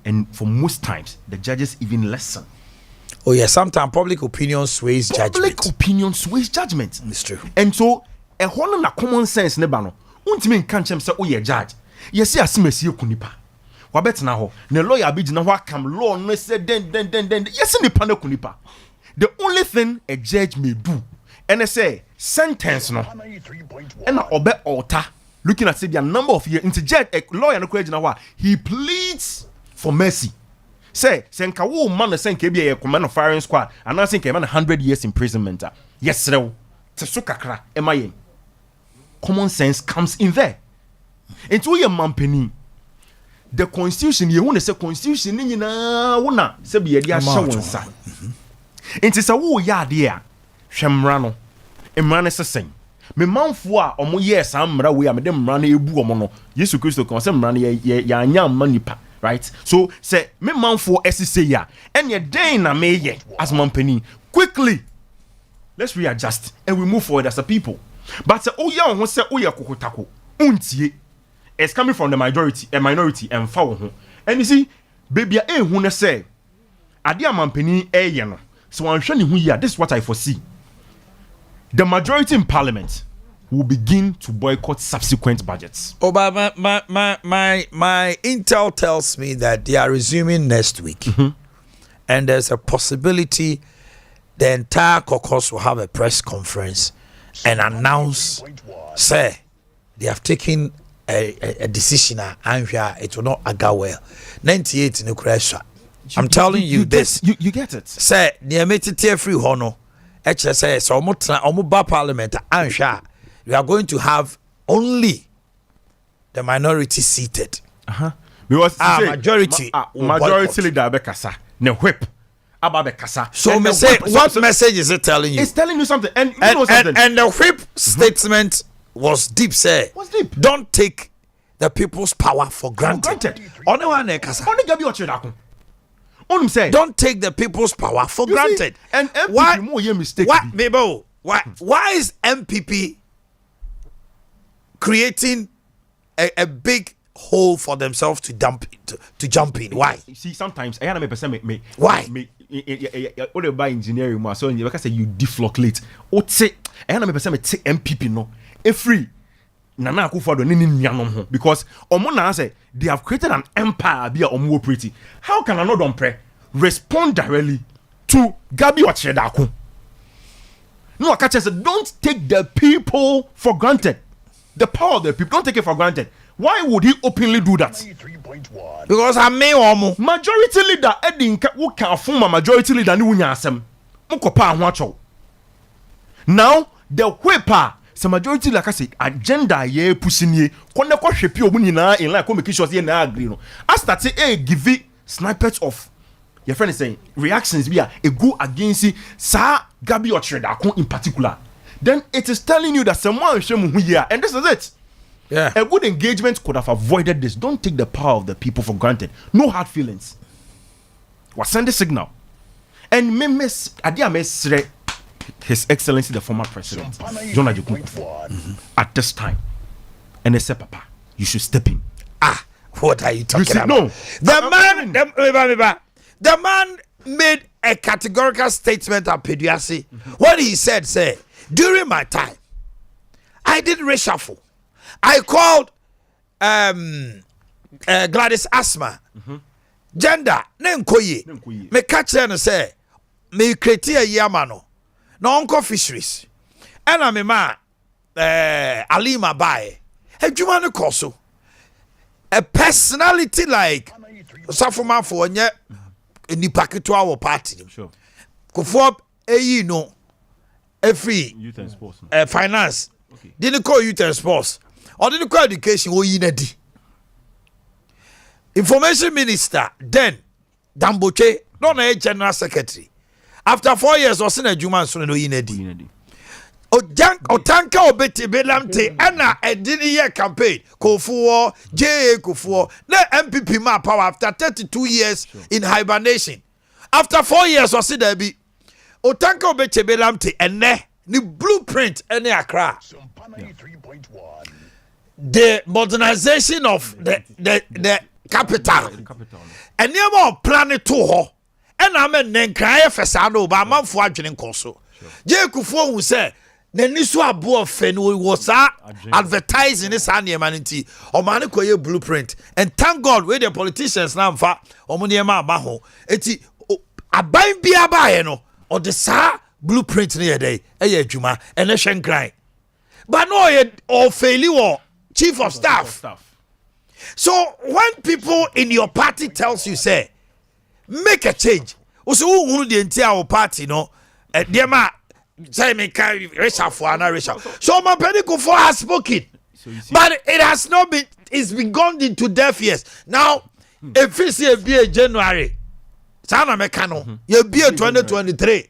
and for most times the judges even listen. Oh yeah, sometimes public opinion sways judgment. Public opinion sways judgment. It's true. And so a one na common sense ne ba no. Untimi nkan chem say oh ye judge. Yes, asimesi ekunipa. Wabet na ho. Ne lawyer bi gina ho akam law no say den. Yes, nipa na kunipa. The only thing a judge may do and they say sentence no. And obe alter looking at say the number of years into judge a lawyer no gina ho he pleads for mercy. Say senka wo man no senka bi e command of firing squad and I think e man 100 years imprisonment. Yes, rew. Te so kakra e mayen. Common sense comes in there. Into your mampeni. The constitution, you want to say constitution, you know, wona se be dia sha wonsa. Enti sa wo ya de a hwemra no. Emra ne sesen. Me manfo a omo yes amra we a me de mra na ebu omo no. Yesu Kristo kan se mra na ya anya manipa, right? So say me manfo esise ya. Enye den na me ye as mampeni. Quickly. Let's readjust and we move forward as a people. But oh yeah, who say oh yeah kokotako untie it's coming from the minority and foul ho. And you see, baby who ne say Adea mampeni ye no. So I'm showing you here. This is what I foresee. The majority in parliament will begin to boycott subsequent budgets. Oh, but my intel tells me that they are resuming next week, and there's a possibility the entire caucus will have a press conference and announce, say, they have taken a decision and it will not go well. 98 in the I'm telling you this. You get it. Say, near me to free hono. HSS so omuba parliament and we are going to have only the minority seated. Because majority leader bekasa. Ne whip. So what message is it telling you? It's telling you something. And you know something. And the whip statement was deep, say. What's deep? Don't take the people's power for granted. Only one kasa. Only Gabi Ochedako. Only say. Don't take the people's power for granted. See, and MPP more ye mistake. Why is MPP creating a big hole for themselves to jump in? Why? You see, sometimes I me. Why? What about engineering? So you say you deflocate. I me take MPP no. Free. Nana Akufo-Addo ni nuanom ho because omo na say they have created an empire be omo operate. How can another don't respond directly to Gabi Ochedako? No, I catch say don't take the people for granted. The power of the people, don't take it for granted. Why would he openly do that? Because I may omo majority leader Edinka who can form a majority leader ni wunya asem. Mkopa ho acho. Now the whipper some majority like I say agenda ye pushing ye kone kwa hwepi omu nyina in like make sure ye na agree no. I start say give snippets of your friend is saying reactions be a go against sa Gabi Ochedako in particular. Then it is telling you that someone shemu here and this is it. Yeah. A good engagement could have avoided this. Don't take the power of the people for granted. No hard feelings. Was send a signal. And me miss Adea mesre His Excellency the former president John Ajay at this time and they said Papa you should step in. What are you talking about? No, the man made a categorical statement at Pediasi when he said say during my time I did reshuffle. I called Gladys Asma gender nenkoye me catch and say me create a yamano no uncle fisheries and I'm a man Alima Baye adwuma no koso a personality like Safuma for nye nipa ketewa wo party sure kofo no every youth and sports finance didn't call youth and sports ordinary education wo yi na di information minister then Damboche no na general secretary after 4 years o se na adwuma so no yi na di otanka obete belamte ana edini ye campaign kofuo JA kofuo na MPP ma power after 32 years in hibernation after 4 years o se da bi otanka obete belamte ene ni blueprint ene Accra the modernization of the capital and never plan it to her and I mean then cry fesano ba manfo adwene nkoso JA kofuo hu say Nenisu abo ofen was advertising this anti Omani koye blueprint and thank God where the politicians now mfa omuniema aba ho eti aban bia ba no or the sa blueprint near day eye adwuma ene hwen kran but no ye or faili wo chief of staff. So when people in your party tells you say make a change also who the entire party no dear ma say me carry Rachel for another Rachel. So my Pentecost has spoken, but it has not been. It's been gone into deaf ears. Now, if it's a January, Sana Mekano, you be 2023.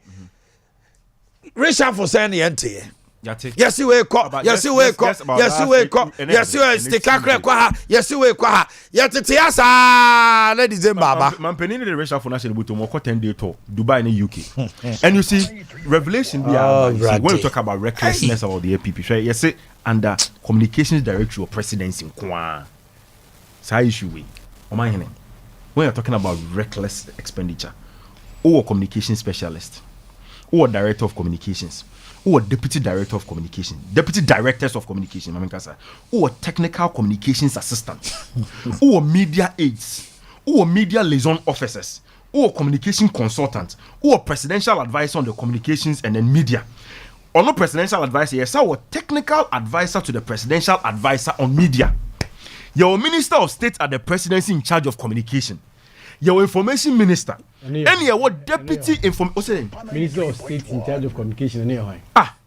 Rachel for saying the NTA. Yes, you wake up. Yes, you wake up. Yes, you wake up. Yes, you stick a crack. Yes, you wake up. Yes, it's yes, ladies and baba. Man, penny the racial for national but more 10-day tour, Dubai in the UK. And you see, revelation when we talk about recklessness about the APP, right? Yes, under communications director or presidency in Kwa. Say issue we. Omanhene. When you're talking about reckless expenditure, or communication specialist, or director of communications. Or deputy director of communication, deputy directors of communication, or technical communications assistant, or media aides, or media liaison officers, or communication consultant, or presidential advisor on the communications and then media. Or no presidential advisor, yes, or technical advisor to the presidential advisor on media. Your minister of state at the presidency in charge of communication. Your information minister. And your deputy information minister of state in charge of communication.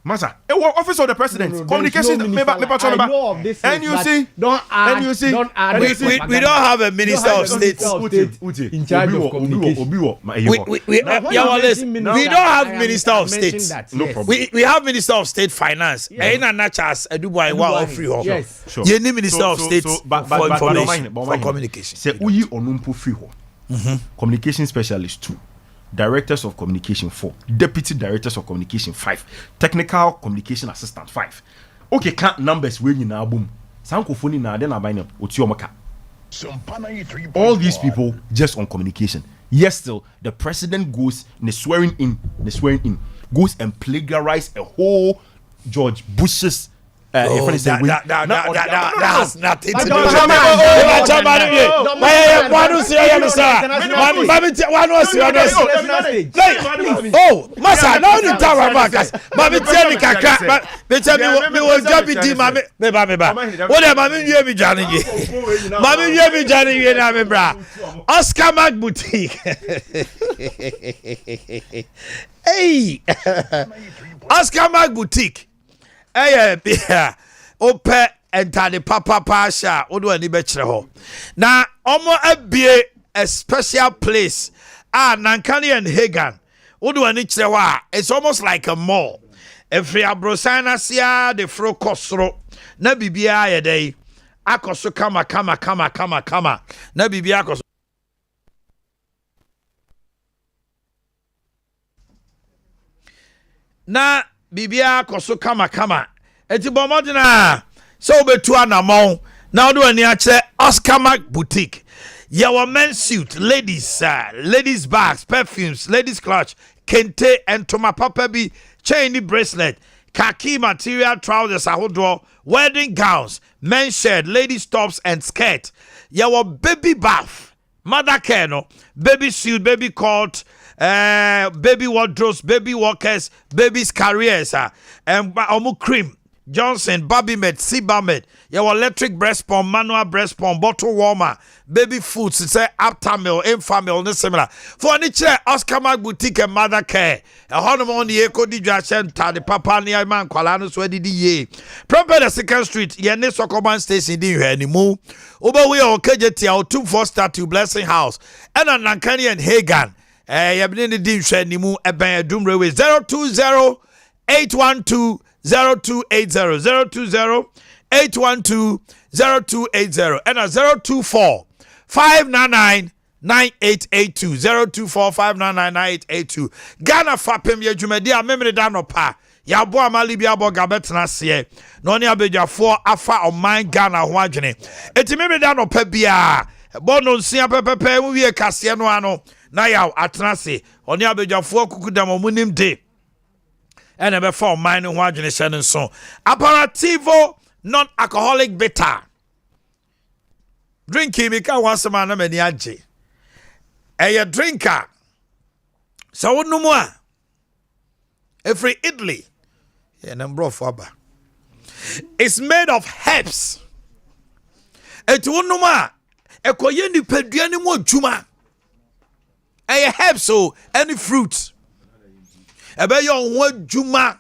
Masa, office of the president, communication. And you see, don't add. We don't have a minister of state in charge of communication. We don't have minister of state. No problem. We have minister of state finance. Aina nachas edubai wa ofri ho. Yes, sure. You need minister of state for information, for communication. Say uyi onumpu free ho. Communication specialist 2, directors of communication 4, deputy directors of communication 5, technical communication assistant 5. Okay, count numbers when you now boom. Sankofoni na then abine otiomaka. All these people just on communication. Yes, still the president goes in swearing in, goes and plagiarize a whole George Bush's that has nothing to do with it. Oh, Masa, now you tell my backers. Mami tell me kaka. Me tell me will job it mami. Meba. What am I you be joining you? Mami you be joining you na me bra. Oscar Mac Boutique. Hey. Oscar Mac Boutique. Yeah, ope entane papa pasha odo ani be kire ho na omo abie a special place Nankani and Hagan odo ani kire ho it's almost like a mall every abrosana sia the fro kosro na bibia ye dey akoso kama na bibia akoso na bibia koso kama eti bomodina so betu anamon now do ani ache Oscar Mac Boutique your men's suit ladies ladies bags perfumes ladies clutch kente and toma papa bi chain bracelet khaki material trousers ahodo wedding gowns men's shirt ladies tops and skirt your baby bath mother care no baby suit baby coat baby wardrobes, baby walkers, baby's careers, and omu cream, Johnson, Babymed, Sebamed, your electric breast pump, manual breast pump, bottle warmer, baby foods, it's a Aptamil, Infamil, no similar. For any chair, Oscar Mag Boutique and Mother Care, a honeymoon, the Eco Dijaction, the Papa Nia Man, Qualano, Swedi Ye. Proper the 2nd Street, Yene Sokoban Station, didn't hear any move. Over we are KJT, our 2-4 star to Blessing House, and an Nankani and Hagan. Yabini didn't share any move, a band Doom Railway 020 812 0280 020 812 0280 and a 024 599 9882 024 599 9882 Ghana Fapem ye jumedi a memre da no pa ya bo amali bia bo gabetena se no ne abedwafo afa oman Ghana ho adwene eti memre da no pa bia bo no nsia pepepe mu wie kase no ano na ya atena se oni abedwafo kukudam mu nim de and ever for mine and one generation so aperitivo non-alcoholic bitter drinking me can once a man many aje a drinker so no more every Italy and I'm brought for it's made of herbs it won't no more a koyendi peduani mo juma a herbs so any fruits ebe yo ho adwuma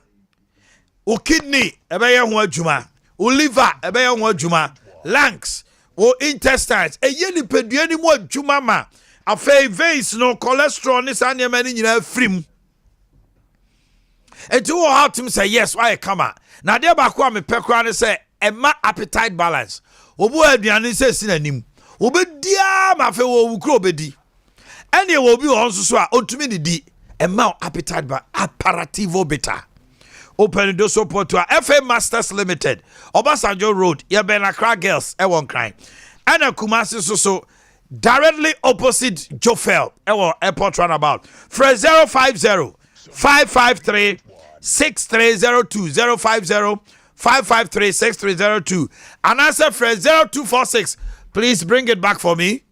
o kidney ebe yo ho adwuma o liver ebe yo ho adwuma lungs o intestines eye ni pedua ni mo adwuma ma afei veins no cholesterol ni sa nyama ni nyina frim enti wo hatim say yes why come na de ba ko me pekra ni say ema appetite balance obu aduane say sinanim obedia ma afei wo wukro obedi ene wo bi won so a otumi didi amount appetite by aperitivo bitter. Open the support to FA Masters Limited, Obasanjo Road, Yabenakra Girls, Ewon Crime. And a Kumasi so directly opposite Jofel, Ewon Airport Runabout. For 050 553 6302 050 553 6302. And answer for 0246. Please bring it back for me.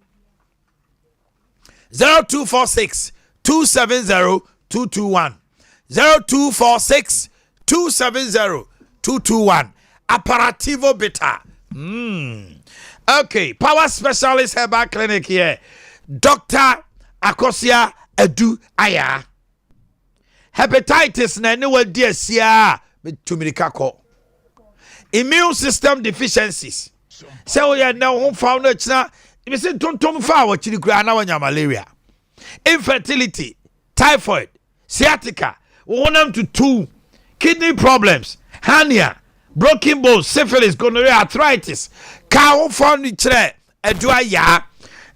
0246 270 221 0246 270 221 Aperitivo bitter. Okay, power specialist herbal clinic here. Dr. Akye Abia. Hepatitis na anywhere dear sia tumikako. Immune system deficiencies. So we are now found na me say tontom fa wa chiri kura na wanya malaria. Infertility, typhoid, sciatica, 1 to 2, kidney problems, hernia, broken bones, syphilis, gonorrhea, arthritis, cow furniture, ya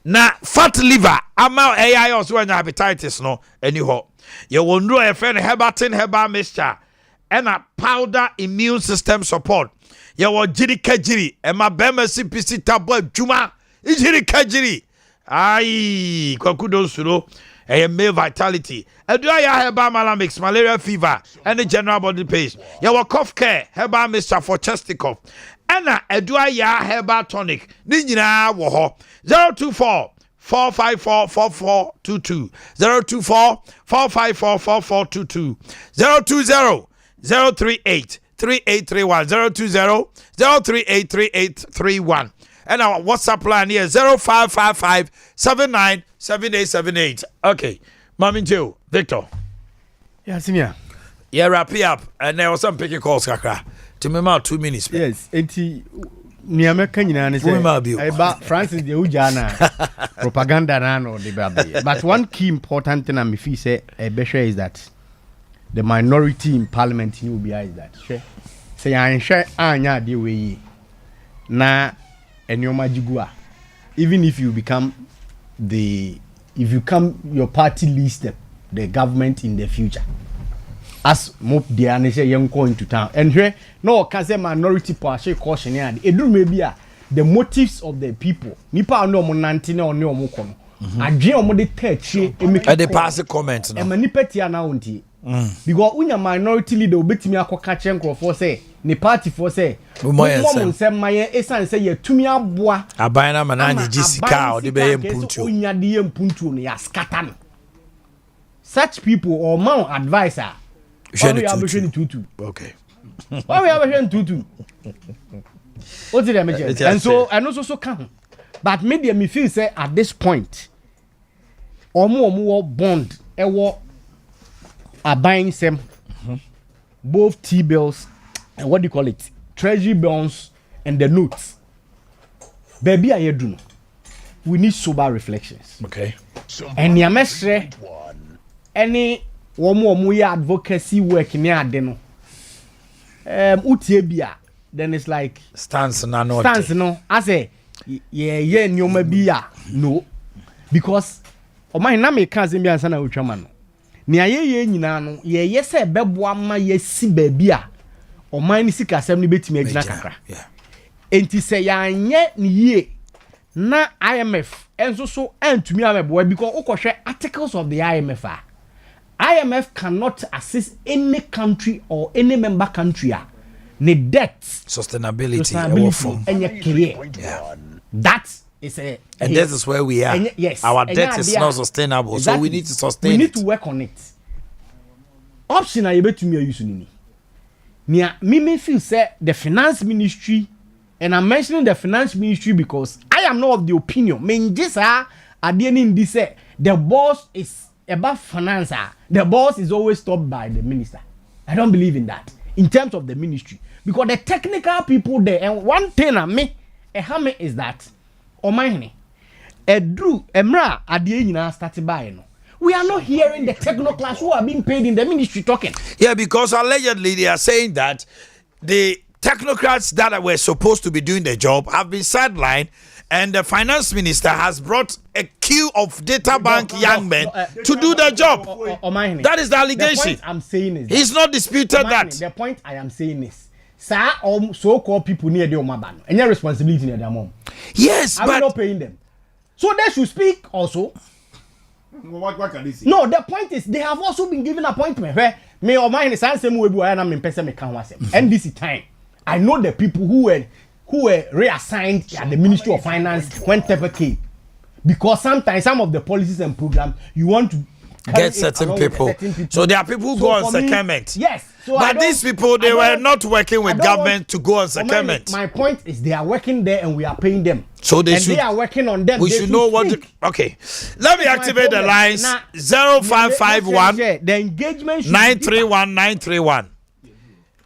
na fat liver, ama AI also when hepatitis no anyhow. You will know a friend herbal mixture and a powder immune system support. You will jiri kajiri, and my bema CPC tabo juma, jiri kajiri. Aye, kwakudo suro, a male vitality. Adea herbal malamix, malaria fever, and the general body pain. Your cough care, herbal mixture for chest cough. Anna Adea herbal tonic. Nina woho 024 454 4422 024 454 4422 020 038 3831 020 038 3831. And our WhatsApp line here 0555 797878. Okay, Mami Joe, Victor. Yeah, Simia. Yeah, wrap it up. And there was some picking calls, Kakra. To me, about 2 minutes. Yes, 80. Niame kanyina ne say eba Francis de Ujana propaganda na no de baby. But one key important thing I feel say ebehwe is that the minority in parliament will be is that say anhwe anya de we na enyoma jigua. Even if you become your party leads the government in the future, as mop de ane say yen go into town and here no can say minority partial caution and it do maybe the motives of the people nipa no mo nante na one omo kono adwe omo de tachi e dey pass comment no e manipa tia na wonti because unya minority leader obetimi akoka che nkrofo say ni party for say mo nsem maye esan say yatumi aboa aban na mananye jisika o de be mpuntu unya de mpuntu no ya scatter no such people or man advisor tutu. Okay. Why we have a tutu? What did I mention? And so I also come. But maybe me feel say at this point, omo bond, are buying some both T-bills and what do you call it? Treasury bonds and the notes. Baby, I do. We need sober reflections. Okay. And the mestre, any omo advocacy work in the Utiebia, then it's like stance no. I say yeah nyoma bia no because Omanhene na me ka zembia nsa na otwama no ne ayeye nyina no ye se beboa ma ye si baabia Omanhene sika asem ne betimi agina kakra enti se ya anye ne yie na IMF enso so antumi ameboa because ukohwe articles of the IMF IMF cannot assist any country or any member country ne debt sustainability and clear. Yeah. That is a and this is where we are. Yes. Our debt is not sustainable, exactly. So we need to sustain it. We need to work on it. Option I bet to me use ni. Nia me feel say the finance ministry, and I'm mentioning the finance ministry because I am not of the opinion. Mean this at the end this say the boss is about finance. The boss is always stopped by the minister. I don't believe in that in terms of the ministry because the technical people there and one thing is that Omanhene Edru Emra Adea nyina started by no. We are not hearing the technocrats who are being paid in the ministry talking. Yeah, because allegedly they are saying that the technocrats that were supposed to be doing the job have been sidelined, and the finance minister has brought a queue of data bank young men to do the job. That is the allegation. The point I'm saying is he's not disputed that. The point I am saying is, sir, so-called people near the Omaban, and your responsibility near their mom. Yes, I'm not paying them. So they should speak also. What can they say? No, the point is they have also been given appointment where me or mine is answer me and I'm in person me can was and this time I know the people who were reassigned at the Ministry of Finance when Tepe came because sometimes some of the policies and programs you want to get certain people. So there are people who go on secondment. Yes. So but these people, they were not working with government to go on secondment. My point is they are working there and we are paying them. So they they are working on them. We should know what. Okay. Let me activate the lines. 0551 the engagement 931 931.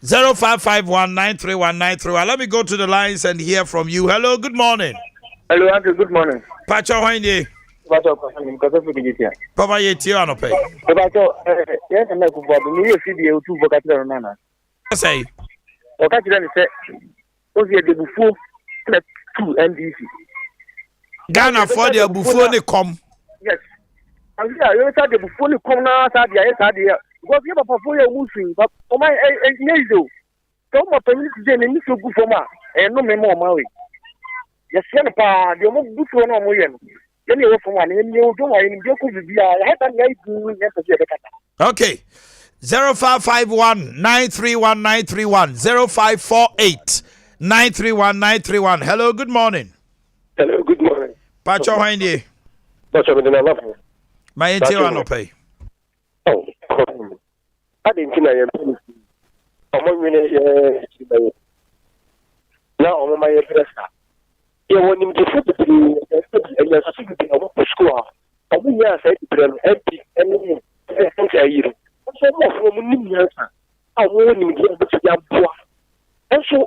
0551 931 931. Let me go to the lines and hear from you. Hello, good morning. Hello, Uncle, good morning. Pacha Wanye. Papa Yeti on a pay. Yes, I'm not going to see the two vocabulary. I say, okay, then say, was the before 2 NDC. Ghana for the before they come. Yes. And you said the before you come now, Sadia. Because you have a portfolio moving, but for my age, some of the ministry need to go for my and no more my way. Yes, the most good one on my. Okay. 0551 931 931 0548 931 931. Hello, good morning. Hello, good morning. Pacho Hindi. Pacho Hindi. My interior no pay. Oh, I didn't know. Now, my address. Yeah, when you get to the school, I mean, yes, I empty and so more from New I want him to get the poor. And so,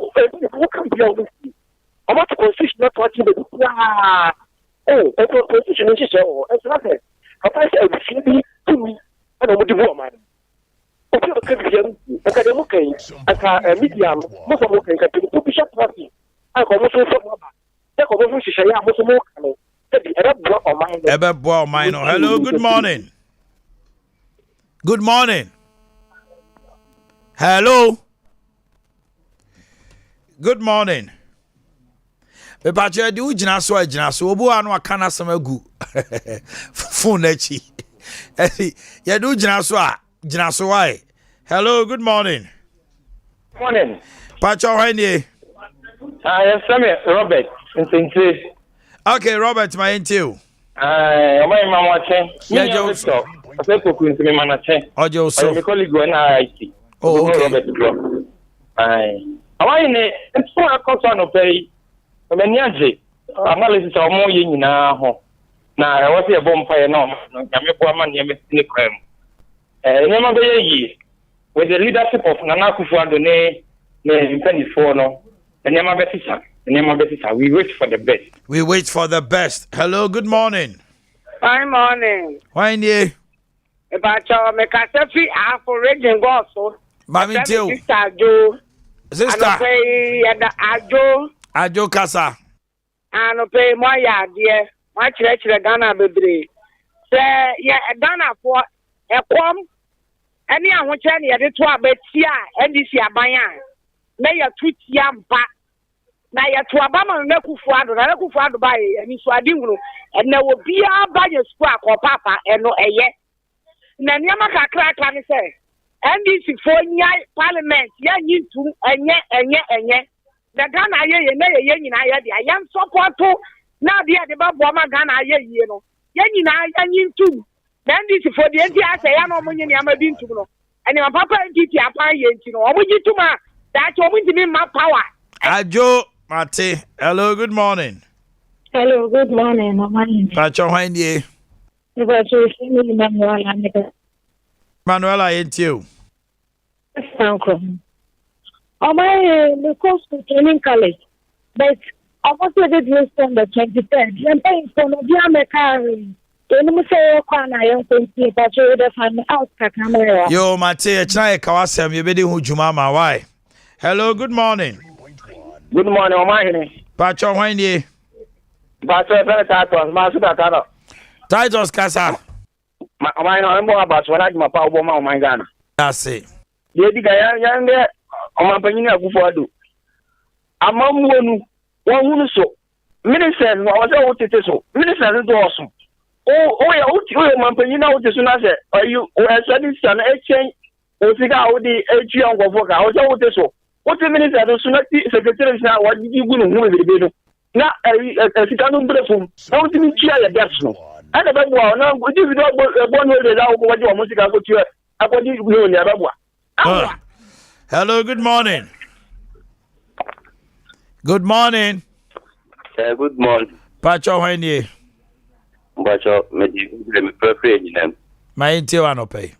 what can be on this? I'm not constitution not watching the oh, that's what constitution is. So, that's nothing. I said, be to me, I don't want to go, man. Okay, as a medium, most of them can be Bishop Party. I come also from Hello, good morning. Good morning. Hello. Good morning. Bepache di ujina so obu anu akana samagu. Phone echi. Ya di ujina so why? Hello, good morning. Morning. Pacho Wanye. Yes, Robert. Okay, Robert, my into. My mama watching. Yeah, Joe. I said, "Cook into me, man." Oh, Joe. So, my colleague go and I. Oh, okay. Aye. Omanhene, so akoso no pay. Many aje. Analysis of more nyina ho. Na e wo se bom paye no nyame bo ama ne me kwam. Nyama be yi with the leadership of Nana Akufo-Addo ne Mpanifo no. Nyama be tisa. We wait for the best. We wait for the best. Hello, good morning. Fine morning. Why ye? About your Mekasefi Afro region also. Mami Teo. Sister Joe. Sister. Ajo Kasa. And pay my idea. My church Ghana baby. Say yeah, Ghana for a quam. Any I want any other two about here and this year by may a tweet yam back. Na ya to abama na Akufo-Addo by and so adingu and there will be a budget squawk or papa and no eye. Na nyama kakra kan say NDC for parliament ya nyintu enye the Ghana ye na nyina ya dia ya support na dia de ba bo ma Ghana ye no ya nyina ya nyintu na NDC for the NDC say ya no mo nyina ma bi ntu no and my papa NDC apan ye nti no omo gituma that omo ntimi ma power. Ajo Mate. Hello, good morning. Hello, good morning. Omanhene. Pacho Hwanye. Manuela Yentio. The course to training college, but I was ready to on the 23rd. I'm paying for no American. Yo, Mate, China Kawasam, you better who Jumama. Why? Hello, good morning. Good morning, Omanhene. Pacho Hwanye. Titus Kasa. Omanhene, I'm more about what I'm about my Ghana. That's it. Ye diga ya nge Omanhene Akufo-Addo. Amamwonu wonu so. Minister no was a wote so. Minister do awesome. Ya Omanhene na wote so na se you study stand exchange o siga o di echi angofo ka o se wote so. What the minister do so na secretary na wa di gu no hu bebe no. Na sika no brefum. Na wote mi tia ya gas no. Ada ba bua na go di video bo no le da ko waji o mo sika ko tia akodi no le ba bua. Hello, good morning. Good morning. Good morning. Pacho Hwanye. Pacho me prefer nyina. My intio anope.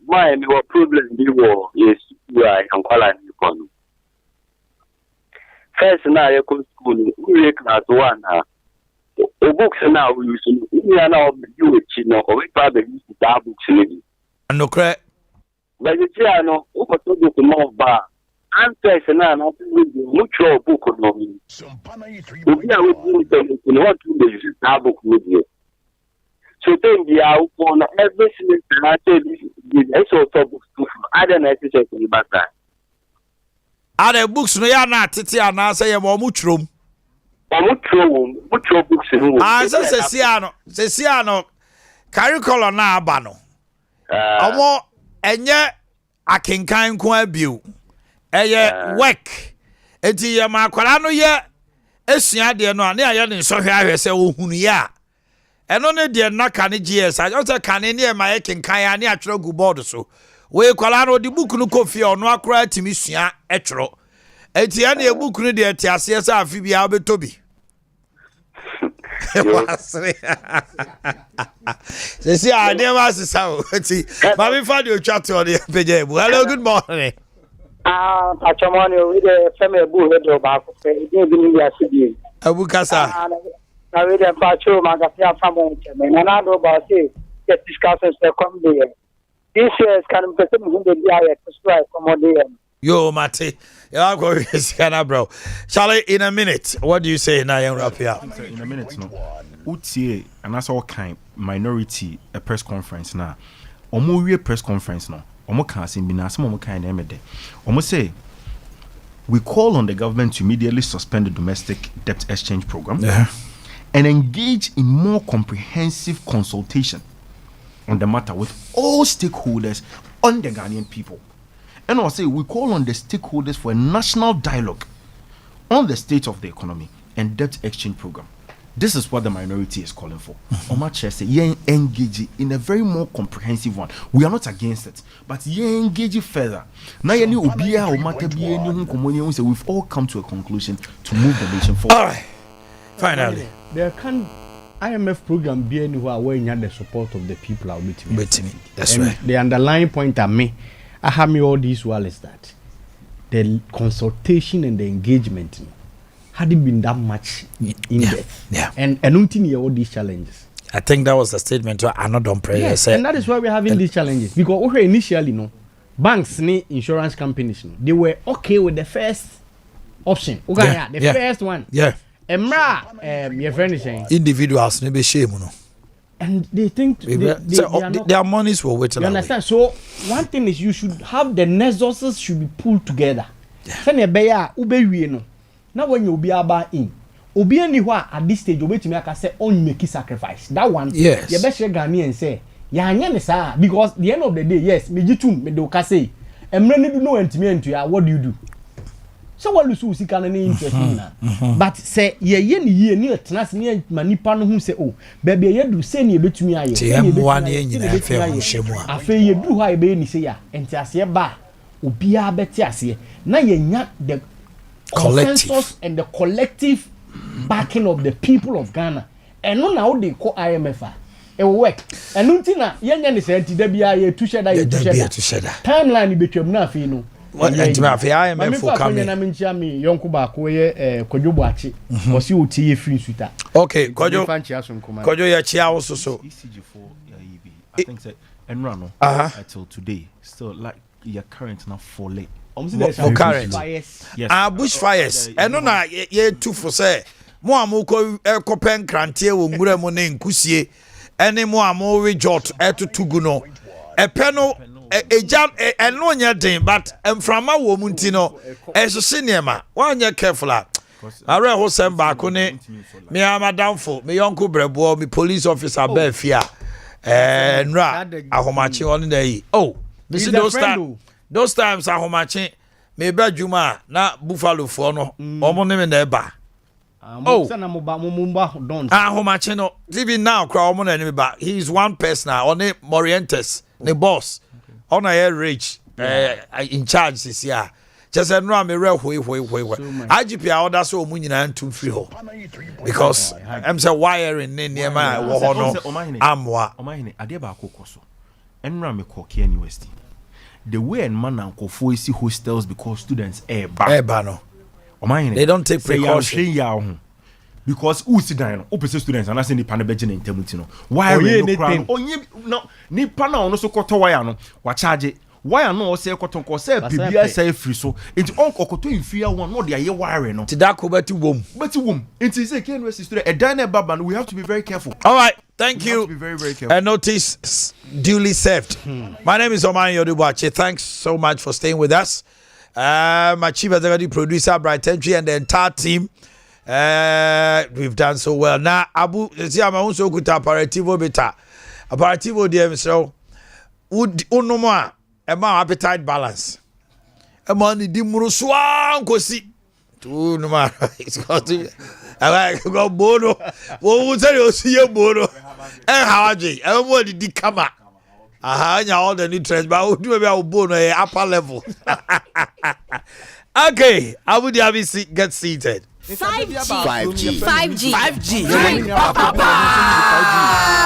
My problem bi wo yes why am kwala ni kono. First na ye ko school we class 1 ha. O books na we use ni na you chi no o we pa be use that books ni. No cre. But you see no o ko to book mo ba. Answers na mu tro book no. Sompa 93. We are with you what to use that book with you. So then the outcome every semester I say this also books to other night is in basa. Are the books no ya na tete ana say ye mo mutrom. Mutro books no. Ah so se ano curriculum na aba no. Omo enye akenkan ko abiu. Eye work. Enti ye makwara no ye esua de no ane aye ne nsohwe ahwese ohunu ya. Eno ne de na kane GS I just kane ne ma yekenkan ya ne atwere gu board so we kwala no de book no kofi ono akora timi sua etwero enti ya ne book no de atiase sa afi bia obetobi wasre se si ade ma sisa o enti ma me fa de otwa to de peje bu. Hello, good morning. Pachamani, we the family boo head back. It didn't be a city. Abu Kasa. I read a pacho, Magafia family, and I know about it. Get discussions to come there. This year is kind of person who they are to strike from there. Yo, Mate. Yeah, go Ghana, bro. Charlie, in a minute, what do you say now, young rap here? In a minute, no. UTA, and that's all kind minority a press conference now. Omo press conference no. Omo can say bina some omo kind emede. Omo say we call on the government to immediately suspend the domestic debt exchange program and engage in more comprehensive consultation on the matter with all stakeholders on the Ghanaian people. And I'll say we call on the stakeholders for a national dialogue on the state of the economy and debt exchange program. This is what the minority is calling for. Oma Chese, ye engage in a very more comprehensive one. We are not against it, but ye engage further. Now ye ni obia o mata bi eni hu komonye say we've all come to a conclusion to move the nation forward. All right. Finally, there can IMF program be anywhere where you have the support of the people are meeting. That's and right. The underlying point I have me all this while is that the consultation and the engagement hadn't been that much in depth. Yeah. And until all these challenges. I think that was the statement to Anodon Prayer. Yes, and that is why we're having these challenges. Because initially, banks, insurance companies, they were okay with the first option. First one. Yeah. Your friend is saying individuals, maybe shame, and they think their monies were waiting. You understand? So one thing is you should have the resources should be pulled together. Now when you be about in, obi anywhere at this stage, obey to me, I say on make sacrifice. That one, yes. You best Ghanaian say, because the end of the day, yes, me jitu me do say, and many do know into ya. What do you do? So what you see can any interest in but say ye near trans near manipa no who say oh baby ye do say near betumi aye afa ye do ha be ni say ya enti ase ba obia beti ase na ye nya the consensus and the collective backing of the people of Ghana and no now they call IMF it will work and until na ye nya ni say enti da bia ye tu sheda timeline betwam na afi no and my IMF for coming. Okay, Kojo ya chia also so. I think that Enrano until today still like your current now for late. For current. Yes. Bushfires. And no na ye two for say. Mo amoko kopen krantie wo ngure mo ne nkusie. Ene mo amowe jot eto tuguno. Epeno eja eno nya den but emframa wo munti no eso sinema wanya careful are ho sem ba ko ne me amadamfo me yonko brebo me police officer ba fia nra ahomache on dey oh this those times ahomache me ba djuma na buffalo fo no omo ne me na ba ahomache no even now cry omo na me ba he is one person on Morientes the boss on a rich in charge this year. Just a no me real IGP order so munyina ntum free ho because I'm say wiring near my amwa Omanhene Adea Akye Enra me Boakye University the way and man and see hostels because students no Omanhene they don't take precaution because who sit down opposite students and I say ni pan beje na intemuti no why no crown onye no ni pan na ono so koto wire no wa charge wire no o say koto ko say bibia say free so it on kokoto infia one no dey wire no tidako beti wom it say KNUST student a dine baba we have to be very careful. All right, thank you. Have to be very, very careful. And notice duly served. My name is Omanhene Yaw. Thanks so much for staying with us. My chief executive producer Bright Entry and the entire team. We've done so well. Now, Abu, see, I'm also good apparativo beta. Apparativo, dear, so would no more about appetite balance. A money dimuru swan kosi. To no matter. It's got to. I like go bono. What would tell you? See your bono. And how are you? Everybody did come up. All the nutrients, but we'll do about bono upper level. Okay, Abu Dhabi get seated. 5G.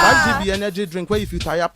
5G be energy drink where if you tire